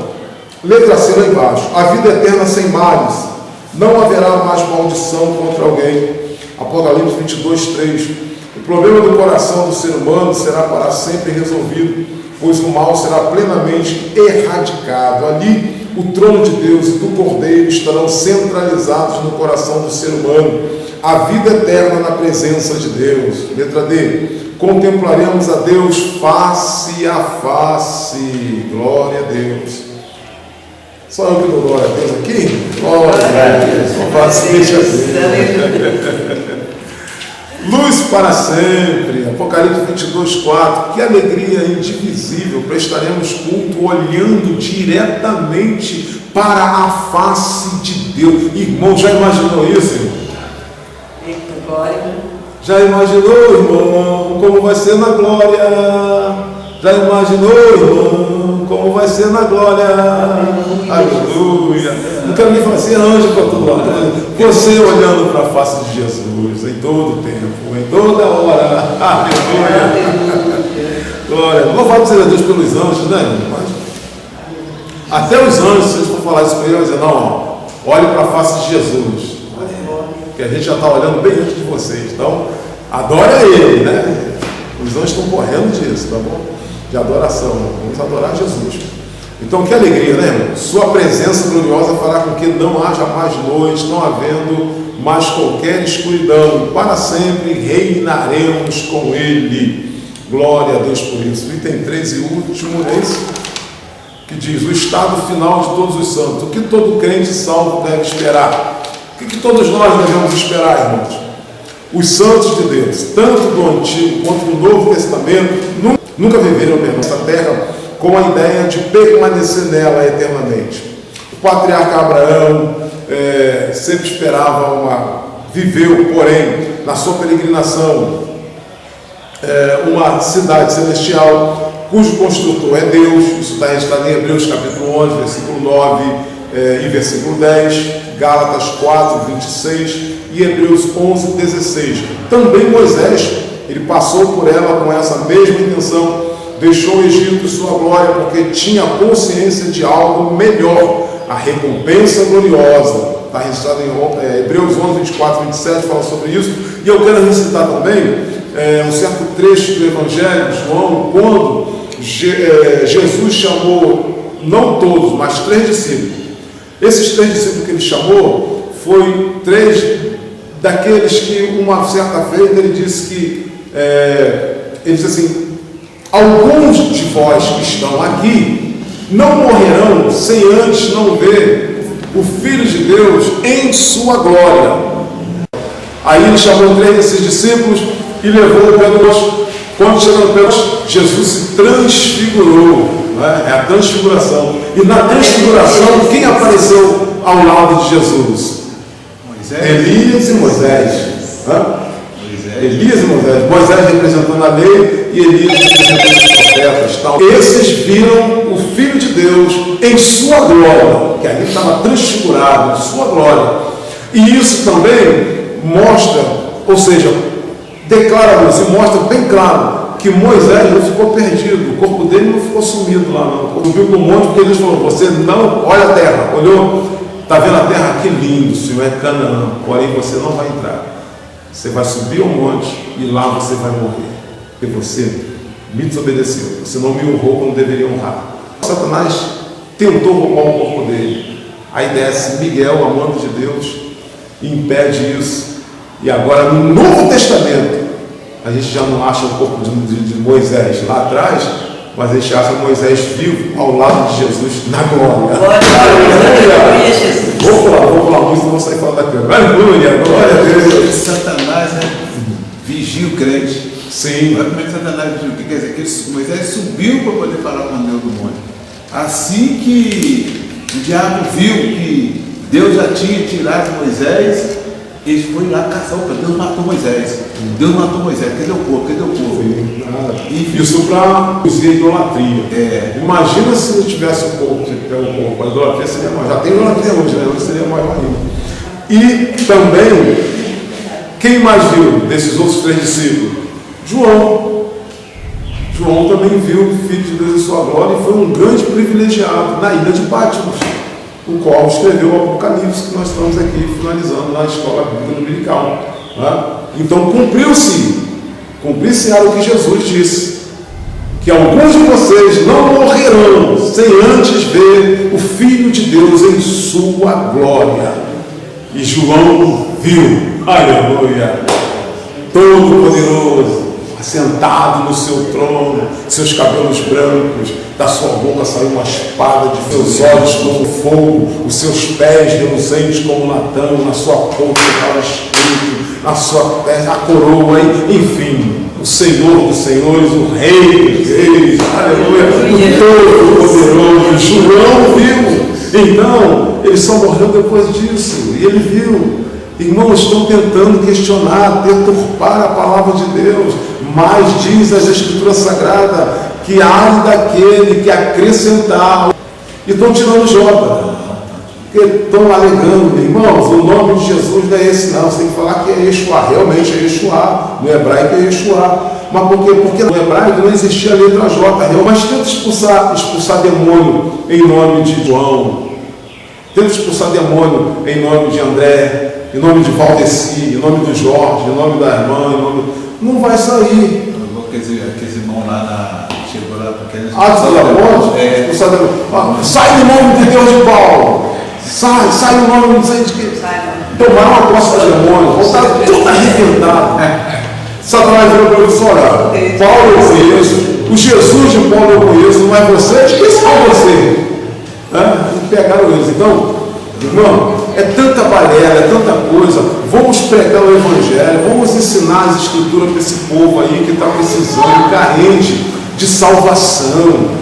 Letra C lá embaixo. A vida eterna sem males. Não haverá mais maldição contra alguém. Apocalipse 22, 3. O problema do coração do ser humano será para sempre resolvido, pois o mal será plenamente erradicado. Ali, o trono de Deus e do Cordeiro estarão centralizados no coração do ser humano. A vida eterna na presença de Deus. Letra D. Contemplaremos a Deus face a face. Glória a Deus. Só eu que dou glória a Deus aqui? Glória a Deus. Luz para sempre. Apocalipse 22, 4. Que alegria indivisível. Prestaremos culto olhando diretamente para a face de Deus. Irmão, já imaginou isso, irmão? Glória. Já imaginou, irmão, como vai ser na glória? Já imaginou, irmão, como vai ser na glória? Aleluia. Não quero nem fazer anjo para todo lado. Você olhando para a face de Jesus em todo tempo, em toda hora. Aleluia. Glória. Louvado seja Deus pelos anjos, né, irmão? Até os anjos, se vocês for falar isso para eles, dizer, não, olhe para a face de Jesus. Que a gente já está olhando bem antes de vocês. Então, adore a Ele, né? Os anjos estão correndo disso, tá bom? De adoração. Vamos adorar Jesus. Então, que alegria, né, irmão? Sua presença gloriosa fará com que não haja mais noite, não havendo mais qualquer escuridão. Para sempre reinaremos com Ele. Glória a Deus por isso. Item 3 e último é esse, que diz: o estado final de todos os santos. O que todo crente salvo deve esperar? O que todos nós devemos esperar, irmãos? Os santos de Deus, tanto do Antigo quanto do Novo Testamento, nunca viveram nessa terra com a ideia de permanecer nela eternamente. O patriarca Abraão sempre esperava viveu, porém, na sua peregrinação, uma cidade celestial, cujo construtor é Deus. Isso está registrado em Hebreus capítulo 11, versículo 9 e versículo 10, Gálatas 4, 26 e Hebreus 11, 16. Também Moisés, ele passou por ela com essa mesma intenção, deixou o Egito e sua glória, porque tinha consciência de algo melhor, a recompensa gloriosa. Está registrado em Hebreus 11, 24 e 27, fala sobre isso. E eu quero recitar também um certo trecho do Evangelho de João, quando Jesus chamou, não todos, mas 3 discípulos. Esses 3 discípulos que ele chamou, foi 3 daqueles que, uma certa feita, ele disse que, ele disse assim: alguns de vós que estão aqui não morrerão sem antes não ver o Filho de Deus em sua glória. Aí ele chamou 3 desses discípulos e levou pelos. Quando chegou pelos, Jesus se transfigurou, né? É a transfiguração. E na transfiguração, quem apareceu ao lado de Jesus? Moisés. Elias e Moisés. Elias e Moisés. Moisés representando a lei e Elias representando os profetas. Então, esses viram o Filho de Deus em sua glória, que ali estava transfigurado, em sua glória. E isso também mostra, ou seja, declara-nos e mostra bem claro que Moisés não ficou perdido, o corpo dele não ficou sumido lá, não. Subiu para o monte porque Deus falou: você não olha a terra, olhou, está vendo a terra, que lindo, o Senhor é Canaã, porém você não vai entrar. Você vai subir ao monte e lá você vai morrer, porque você me desobedeceu, você não me honrou como deveria honrar. Satanás tentou roubar o corpo dele, aí desce Miguel, amando de Deus, e impede isso. E agora no Novo Testamento a gente já não acha o corpo de Moisés lá atrás, mas a gente acha Moisés vivo ao lado de Jesus na glória. Vou falar muito, não sair fora da câmera. Aleluia, glória a Deus. Satanás, né? Vigia o crente. Sim. Olha como é que Satanás vigia. O que quer dizer? Que Moisés subiu para poder falar com Deus do monte. Assim que o diabo viu que Deus já tinha tirado Moisés, ele foi lá caçar o corpo. Deus matou Moisés. Deus matou Moisés. Cadê o corpo? Cadê o corpo? Isso para reduzir a idolatria. Imagina se não tivesse o corpo, a idolatria seria maior. Já tem idolatria hoje, né? Hoje seria maior ainda. E também, quem mais viu desses outros 3 discípulos? João. João também viu o Filho de Deus em sua glória e foi um grande privilegiado na ilha de Patmos, o qual escreveu o Apocalipse, que nós estamos aqui finalizando na escola bíblica dominical. Né? Então cumprir-se-á o que Jesus disse, que alguns de vocês não morrerão sem antes ver o Filho de Deus em sua glória. E João viu, aleluia, Todo-Poderoso, assentado no seu trono, seus cabelos brancos, da sua boca saiu uma espada, de seus olhos como fogo, os seus pés reluzentes como latão, na sua boca estava escrito, na sua perna a coroa, enfim, o Senhor dos Senhores, o Rei dos Reis, aleluia, o Todo-Poderoso. João viu. Então, ele só morreu depois disso, e ele viu. Irmãos, estão tentando questionar, deturpar a palavra de Deus, mas diz as Escrituras Sagradas que há daquele que acrescentar, e estão tirando Jó, porque estão alegando, irmãos, o nome de Jesus não é esse não, você tem que falar que é Yeshua, realmente é Yeshua, no hebraico é Yeshua, mas por quê? Porque no hebraico não existia a letra J, mas tenta expulsar demônio em nome de João, tenta expulsar demônio em nome de André, em nome de Valdeci, em nome do Jorge, em nome da irmã, não vai sair. Aqueles irmãos lá chegou lá para aqueles. Sai do nome de Deus de Paulo. Sai o nome, não sei de que. Tomar uma costa de demônio, voltar tudo arrebentado. Satanás virou para ele e olha, Paulo eu conheço, o Jesus de Paulo eu conheço, não é você? De quem é você? E pegaram eles. Então, irmão, é tanta balela, é tanta coisa. Vamos pregar o Evangelho, vamos ensinar as Escrituras para esse povo aí que está precisando, carente de salvação.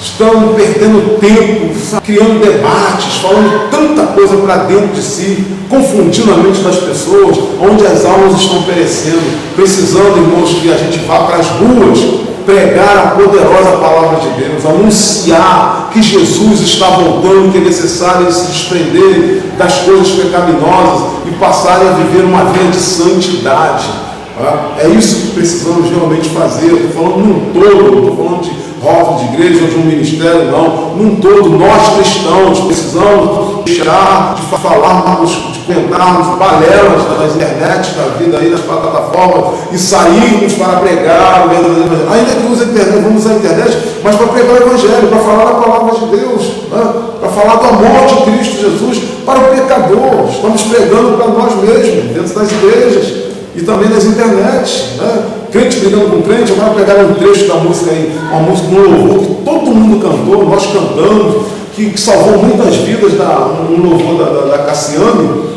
Estão perdendo tempo, criando debates, falando tanta coisa para dentro de si, confundindo a mente das pessoas, onde as almas estão perecendo, precisando, irmãos, que a gente vá para as ruas, pregar a poderosa palavra de Deus, anunciar que Jesus está voltando, que é necessário se desprender das coisas pecaminosas e passarem a viver uma vida de santidade. É isso que precisamos realmente fazer. Eu estou falando num todo, não estou falando de rota de igreja ou de um ministério, não. Num todo, nós cristãos precisamos deixar de falarmos, de comentarmos balelas nas internet, da vida aí, nas plataformas, e sairmos para pregar o verdadeiro evangelho. Ainda que use a internet, vamos usar a internet, mas para pregar o evangelho, para falar a palavra de Deus, para falar do amor de Cristo Jesus para o pecador. Estamos pregando para nós mesmos, dentro das igrejas e também nas internets, crente brigando com crente. Agora pegaram um trecho da música aí, uma música, um louvor que todo mundo cantou, nós cantamos, que salvou muitas vidas, um louvor da Cassiane,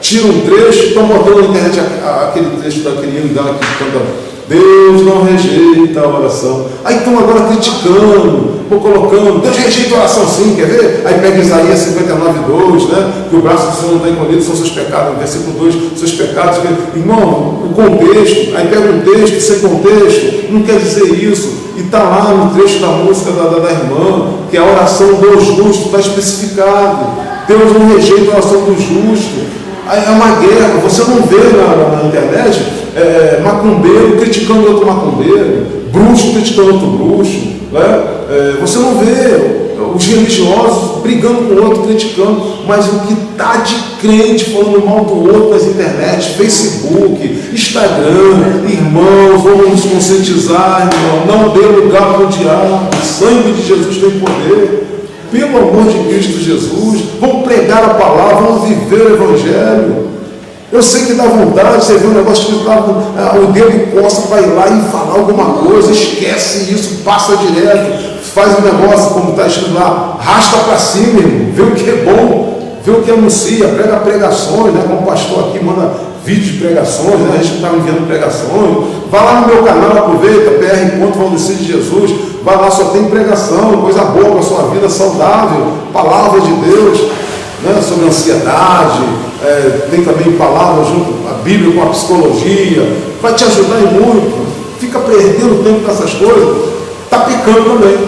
tira um trecho, estão botando na internet aquele trecho daquele hino dela que canta Deus não rejeita a oração. Aí estão agora criticando, ou colocando, Deus rejeita a oração sim, quer ver? Aí pega Isaías 59:2, que o braço do Senhor não está encolhido, são seus pecados, versículo 2, seus pecados. Irmão, o contexto, aí pega um texto sem contexto, não quer dizer isso. E está lá no trecho da música da irmã, que a oração do justo está especificado. Deus não rejeita a oração do justo. É uma guerra, você não vê na internet macumbeiro criticando outro macumbeiro, bruxo criticando outro bruxo, você não vê os religiosos brigando com o outro, criticando, mas o que está de crente falando mal do outro nas internet, Facebook, Instagram, irmãos, vamos nos conscientizar, irmão, não dê lugar para o diabo, o sangue de Jesus tem poder. Pelo amor de Cristo Jesus, vamos pregar a palavra, vamos viver o Evangelho. Eu sei que dá vontade, você vê um negócio que o dedo encosta para ir lá e falar alguma coisa, esquece isso, passa direto, faz um negócio, como está escrito lá, arrasta para cima, irmão, vê o que é bom, vê o que anuncia, prega pregações, como o pastor aqui manda vídeos de pregações, a gente está enviando pregações. Vai lá no meu canal, aproveita, PR Encontro Valdeci de Jesus, vai lá, só tem pregação, coisa boa para a sua vida, saudável, palavra de Deus, sobre ansiedade, tem também palavras junto, a Bíblia com a psicologia, vai te ajudar em muito. Fica perdendo tempo com essas coisas, está pecando também,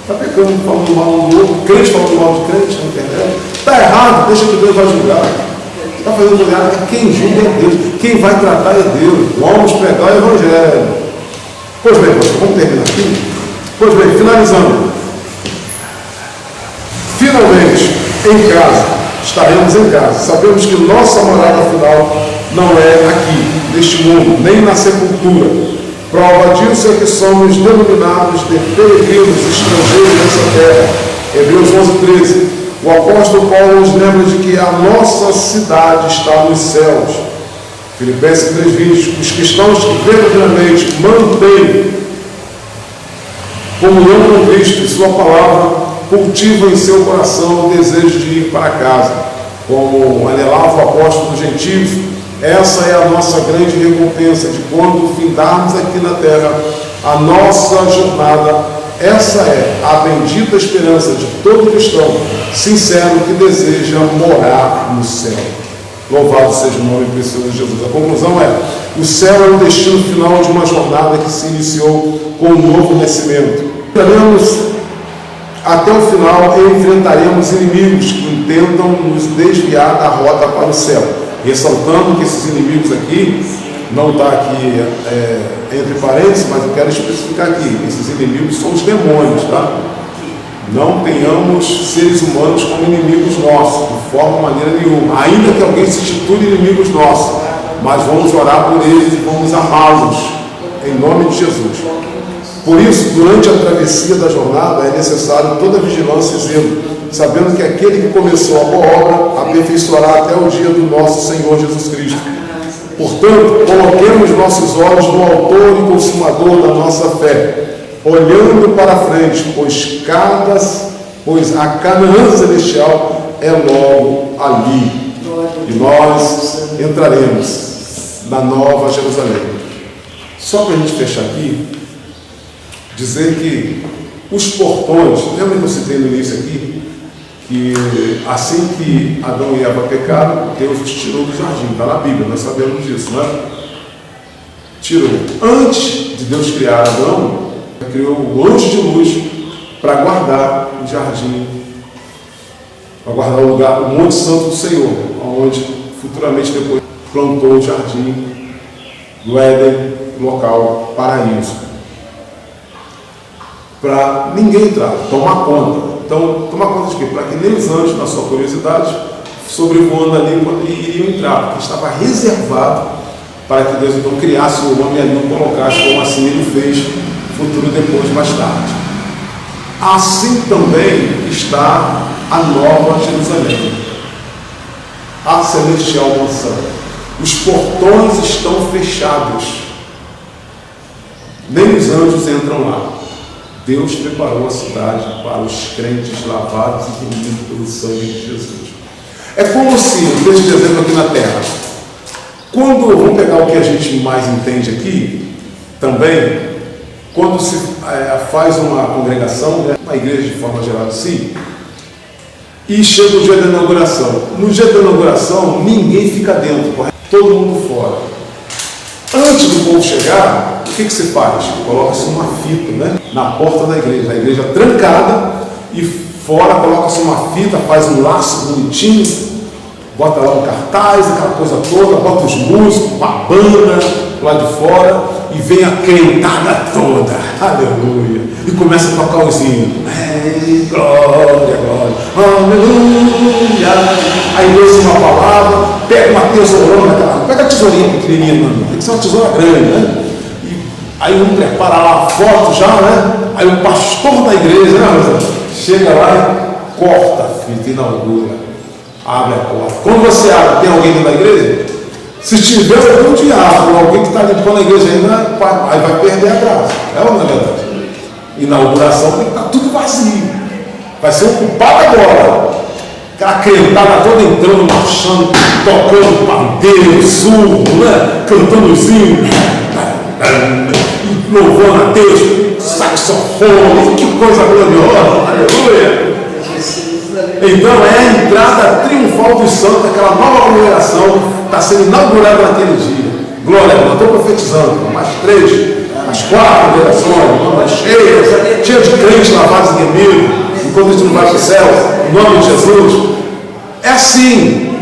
está pecando, falando mal do outro, crente falando mal de crente na internet, está errado, deixa que Deus vai julgar. Está fazendo julgar, quem julga é Deus, quem vai tratar é Deus. Vamos pregar o Evangelho. Pois bem, vamos terminar aqui. Pois bem, finalizando. Finalmente, em casa, estaremos em casa. Sabemos que nossa morada final não é aqui, neste mundo, nem na sepultura. Prova disso é que somos denominados de peregrinos, estrangeiros nessa terra. Hebreus 11:13. O apóstolo Paulo nos lembra de que a nossa cidade está nos céus. Filipenses 3:20. Os cristãos que verdadeiramente mantêm comunhão com Cristo e sua palavra cultivam em seu coração o desejo de ir para casa. Como anelava o apóstolo dos gentios, essa é a nossa grande recompensa de quando findarmos aqui na terra a nossa jornada. Essa é a bendita esperança de todo cristão sincero que deseja morar no céu. Louvado seja o nome precioso de Jesus. A conclusão é: o céu é o destino final de uma jornada que se iniciou com um novo nascimento. Entraremos até o final e enfrentaremos inimigos que tentam nos desviar da rota para o céu. Ressaltando que esses inimigos aqui, não está aqui entre parênteses, mas eu quero especificar aqui: esses inimigos são os demônios, tá? Não tenhamos seres humanos como inimigos nossos, de forma maneira nenhuma, ainda que alguém se institui inimigos nossos, mas vamos orar por eles e vamos amá-los, em nome de Jesus. Por isso, durante a travessia da jornada, é necessário toda vigilância e zelo, sabendo que aquele que começou a boa obra aperfeiçoará até o dia do nosso Senhor Jesus Cristo. Portanto, coloquemos nossos olhos no autor e consumador da nossa fé, olhando para a frente, pois a Canaã celestial é logo ali, e nós entraremos na Nova Jerusalém. Só para a gente fechar aqui, dizer que os portões, lembra que eu citei no início aqui, que assim que Adão e Eva pecaram, Deus os tirou do jardim, está na Bíblia, nós sabemos disso, não é? Tirou. Antes de Deus criar Adão, criou o anjo de luz para guardar o jardim, para guardar o lugar, o Monte Santo do Senhor, onde futuramente depois plantou o jardim do Éden, local paraíso, para ninguém entrar, tomar conta. Então, tomar conta de quê? Para que nem os anjos, na sua curiosidade, sobrevoando ali, iriam entrar, porque estava reservado para que Deus então criasse o homem ali, o colocasse, como assim ele fez futuro depois, mais tarde. Assim também está a Nova Jerusalém, a celestial mansão. Os portões estão fechados, nem os anjos entram lá. Deus preparou a cidade para os crentes lavados e remidos pelo sangue de Jesus. É como se, deixa eu dizer aqui na terra, quando, vamos pegar o que a gente mais entende aqui, também, quando se faz uma congregação, né, uma igreja de forma geral assim, e chega o dia da inauguração. No dia da inauguração, ninguém fica dentro, correto? Todo mundo fora. Antes do povo chegar, o que se faz? Coloca-se uma fita, né, na porta da igreja, a igreja trancada, e fora coloca-se uma fita, faz um laço bonitinho, bota lá um cartaz, aquela coisa toda, bota os músicos, uma banda lá de fora, e vem a crentada toda, aleluia, e começa a tocar os hinos, glória, glória, aleluia. Aí lê-se uma palavra, pega uma tesourona, pega a tesourinha pequenininha, mano, tem que ser uma tesoura grande, né? E aí um prepara lá a foto já, né? Aí o pastor da igreja, né, chega lá e corta a fita, inaugura, abre a porta. Quando você abre, tem alguém dentro da igreja? Se tiver algum diabo, alguém que está limpando a igreja ainda, aí vai perder a graça. É ou não é verdade? Inauguração tem que estar tudo vazio. Vai ser ocupado agora. Aquela crentada toda entrando, marchando, tocando pandeiro, surdo, né? Cantando os hinos, louvando a Deus, saxofone, que coisa gloriosa, aleluia. Então é a entrada triunfal dos santos, aquela nova congregação está sendo inaugurada naquele dia. Glória a Deus, estou profetizando, mais 3, mais 4 congregações, cheia de crentes lavados e remidos, enquanto a gente não vai para o céu, em nome de Jesus. É assim,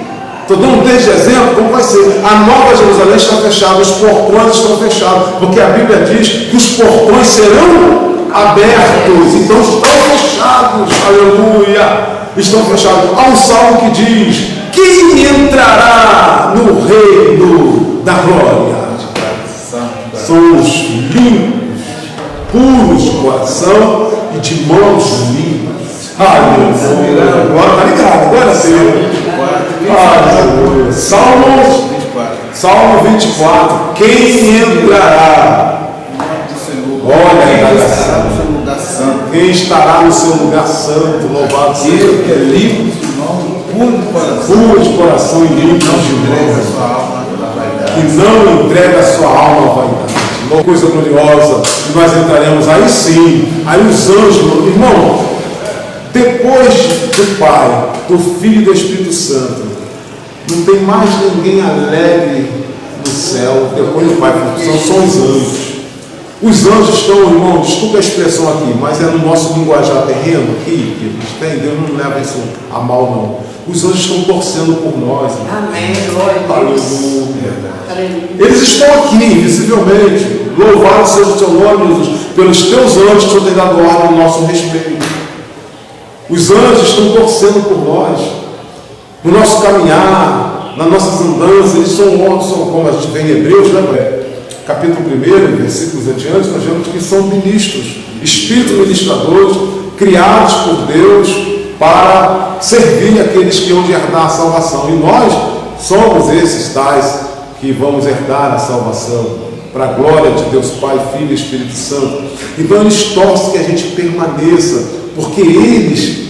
estou dando desde exemplo como vai ser. A Nova Jerusalém está fechada, os portões estão fechados, porque a Bíblia diz que os portões serão abertos, então estão fechados, aleluia. Estão fechados. Há um salmo que diz: quem entrará no reino da glória? São os limpos, puros de coração e de mãos limpas. Aleluia. Agora está ligado, agora sim. Aleluia. Salmo 24. Quem entrará? Olha, quem estará no seu lugar santo, louvado seja Ele que é limpo de mão, puro de coração e limpo de mão, que não entrega a sua alma à vaidade. Uma coisa gloriosa, e nós entraremos aí sim, aí os anjos, irmão, depois do Pai, do Filho e do Espírito Santo, Não tem mais ninguém alegre no céu, depois do Pai, são os anjos. Os anjos estão, irmão, desculpa a expressão aqui, mas é no nosso linguajar terreno aqui, que a gente tem, Deus não leva isso a mal, não. Os anjos estão torcendo por nós. Amém, glória a Deus. Aleluia. Eles estão aqui, visivelmente. Louvado seja o teu nome, Jesus, pelos teus anjos que são tem dado ordem no nosso respeito. Os anjos estão torcendo por nós, no nosso caminhar, nas nossas andanças. Eles são como a gente vê em Hebreus, né? Capítulo 1, versículos adiante, nós vemos que são ministros, espíritos ministradores, criados por Deus para servir aqueles que hão de herdar a salvação. E nós somos esses tais que vamos herdar a salvação, para a glória de Deus Pai, Filho e Espírito Santo. Então eles torcem que a gente permaneça, porque eles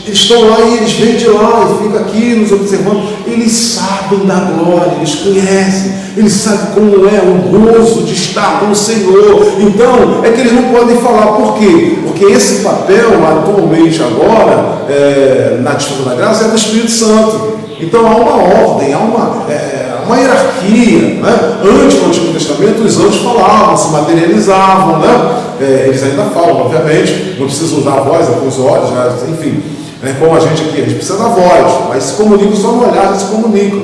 estão lá e eles vêm de lá e ficam aqui nos observando. Eles sabem da glória, eles conhecem, eles sabem como é o gozo de estar com o Senhor. Então é que eles não podem falar. Por quê? Porque esse papel atualmente agora na Disputa da Graça é do Espírito Santo. Então há uma ordem, há uma hierarquia, né? Antes do Antigo Testamento os anjos falavam, se materializavam, né? Eles ainda falam, obviamente, não precisa usar a voz, com os olhos, né? Enfim, como a gente aqui, a gente precisa da voz, mas se comunicam só no olhar, eles se comunicam.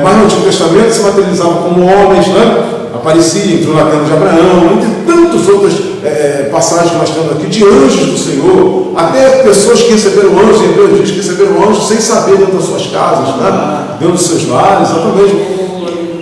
Mas no Antigo Testamento se materializavam como homens, né? Aparecia, entrou na tenda de Abraão, entre tantas outras passagens que nós temos aqui, de anjos do Senhor, até pessoas que receberam anjos, Hebreus diz que receberam anjos sem saber, dentro das suas casas, né? Dentro dos seus lares, exatamente.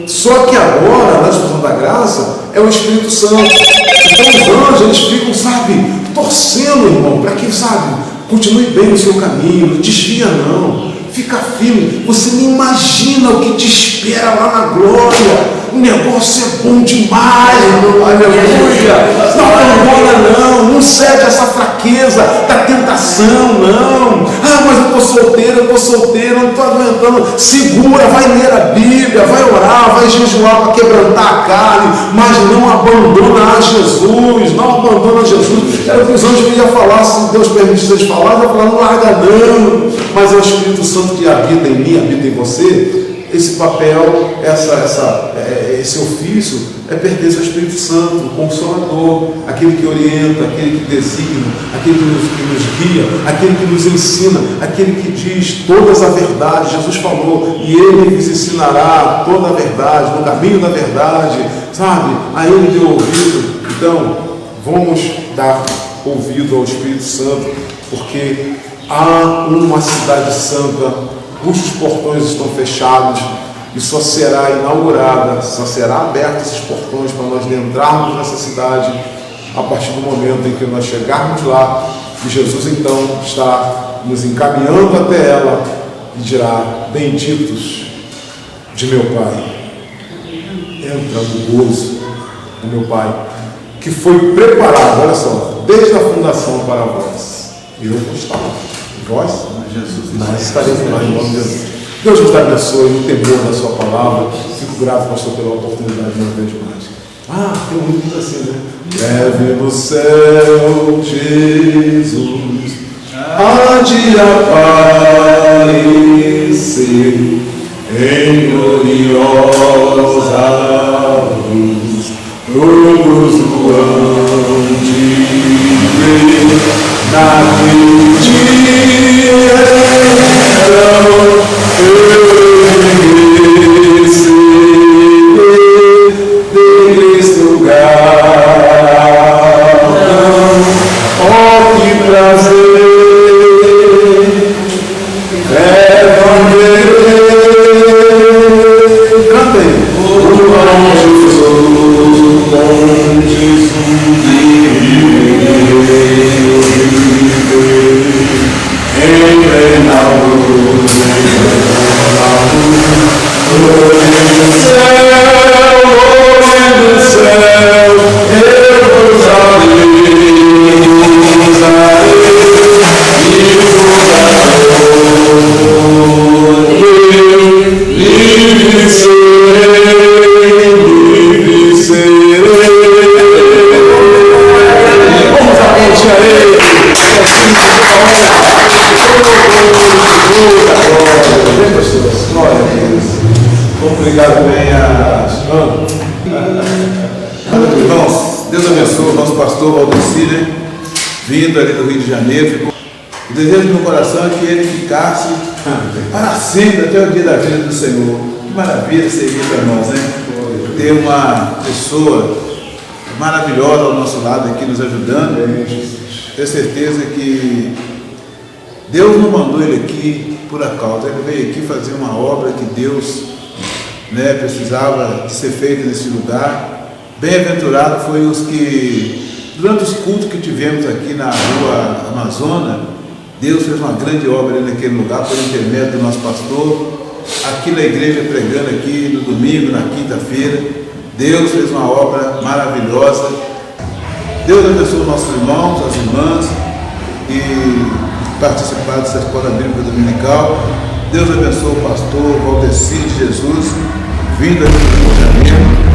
Só que agora, na Disputa da Graça, é o Espírito Santo. Então os anjos, eles ficam, sabe, torcendo, irmão, para que, sabe, continue bem no seu caminho, não desvia não, fica firme. Você nem imagina o que te espera lá na glória. O negócio é bom demais, irmão. Aleluia. Não abandona não cede a essa fraqueza da tentação, não. Mas eu estou solteiro, não estou aguentando. Segura, vai ler a Bíblia, vai orar, vai jejuar para quebrantar a carne, mas não abandona a Jesus, não abandona Jesus. Era o que os anjos iam falar, se Deus permitisse eles falarem, eu ia falar, não larga não. Mas é o Espírito Santo que habita em mim, habita em você. Esse papel, esse ofício pertence ao Espírito Santo, o Consolador, aquele que orienta, aquele que designa, aquele que nos guia, aquele que nos ensina, aquele que diz todas a verdade. Jesus falou, e Ele vos ensinará toda a verdade, no caminho da verdade, sabe? A Ele deu ouvido. Então, vamos dar ouvido ao Espírito Santo, porque há uma cidade santa, cujos portões estão fechados, e só será inaugurada, só será aberto esses portões para nós entrarmos nessa cidade a partir do momento em que nós chegarmos lá, e Jesus então está nos encaminhando até ela e dirá, benditos de meu Pai, entra no gozo do meu Pai, que foi preparado, olha só, desde a fundação para vós. Eu vou estar. Vós? Jesus. Nós estaremos lá em nome de Jesus. Deus nos abençoe no temor da sua palavra. Fico grato, pastor, pela oportunidade de uma vez mais. Tem muito assim, né? Leve no céu, Jesus, há de aparecer em gloriosa luz, todos o hão de ver naquele dia. Eu receber deste lugar, oh que prazer é viver. Cantem o nome de Jesus. Irmãos, Deus abençoe o nosso pastor Valdeci, né? Vindo ali do Rio de Janeiro. O desejo do meu coração é que ele ficasse para sempre até o dia da vida do Senhor. Que maravilha seria para nós, né? Ter uma pessoa maravilhosa ao nosso lado aqui nos ajudando. Tenho certeza que Deus não mandou ele aqui por acaso. Ele veio aqui fazer uma obra que Deus, né, precisava de ser feita nesse lugar. Bem-aventurado foi os que, durante os cultos que tivemos aqui na rua Amazônia, Deus fez uma grande obra ali naquele lugar, por intermédio do nosso pastor, aqui na igreja pregando aqui no domingo, na quinta-feira. Deus fez uma obra maravilhosa. Deus abençoe os nossos irmãos, as irmãs e participaram dessa escola bíblica dominical. Deus abençoe o pastor Valdeci de Jesus, vindo aqui do Rio de Janeiro.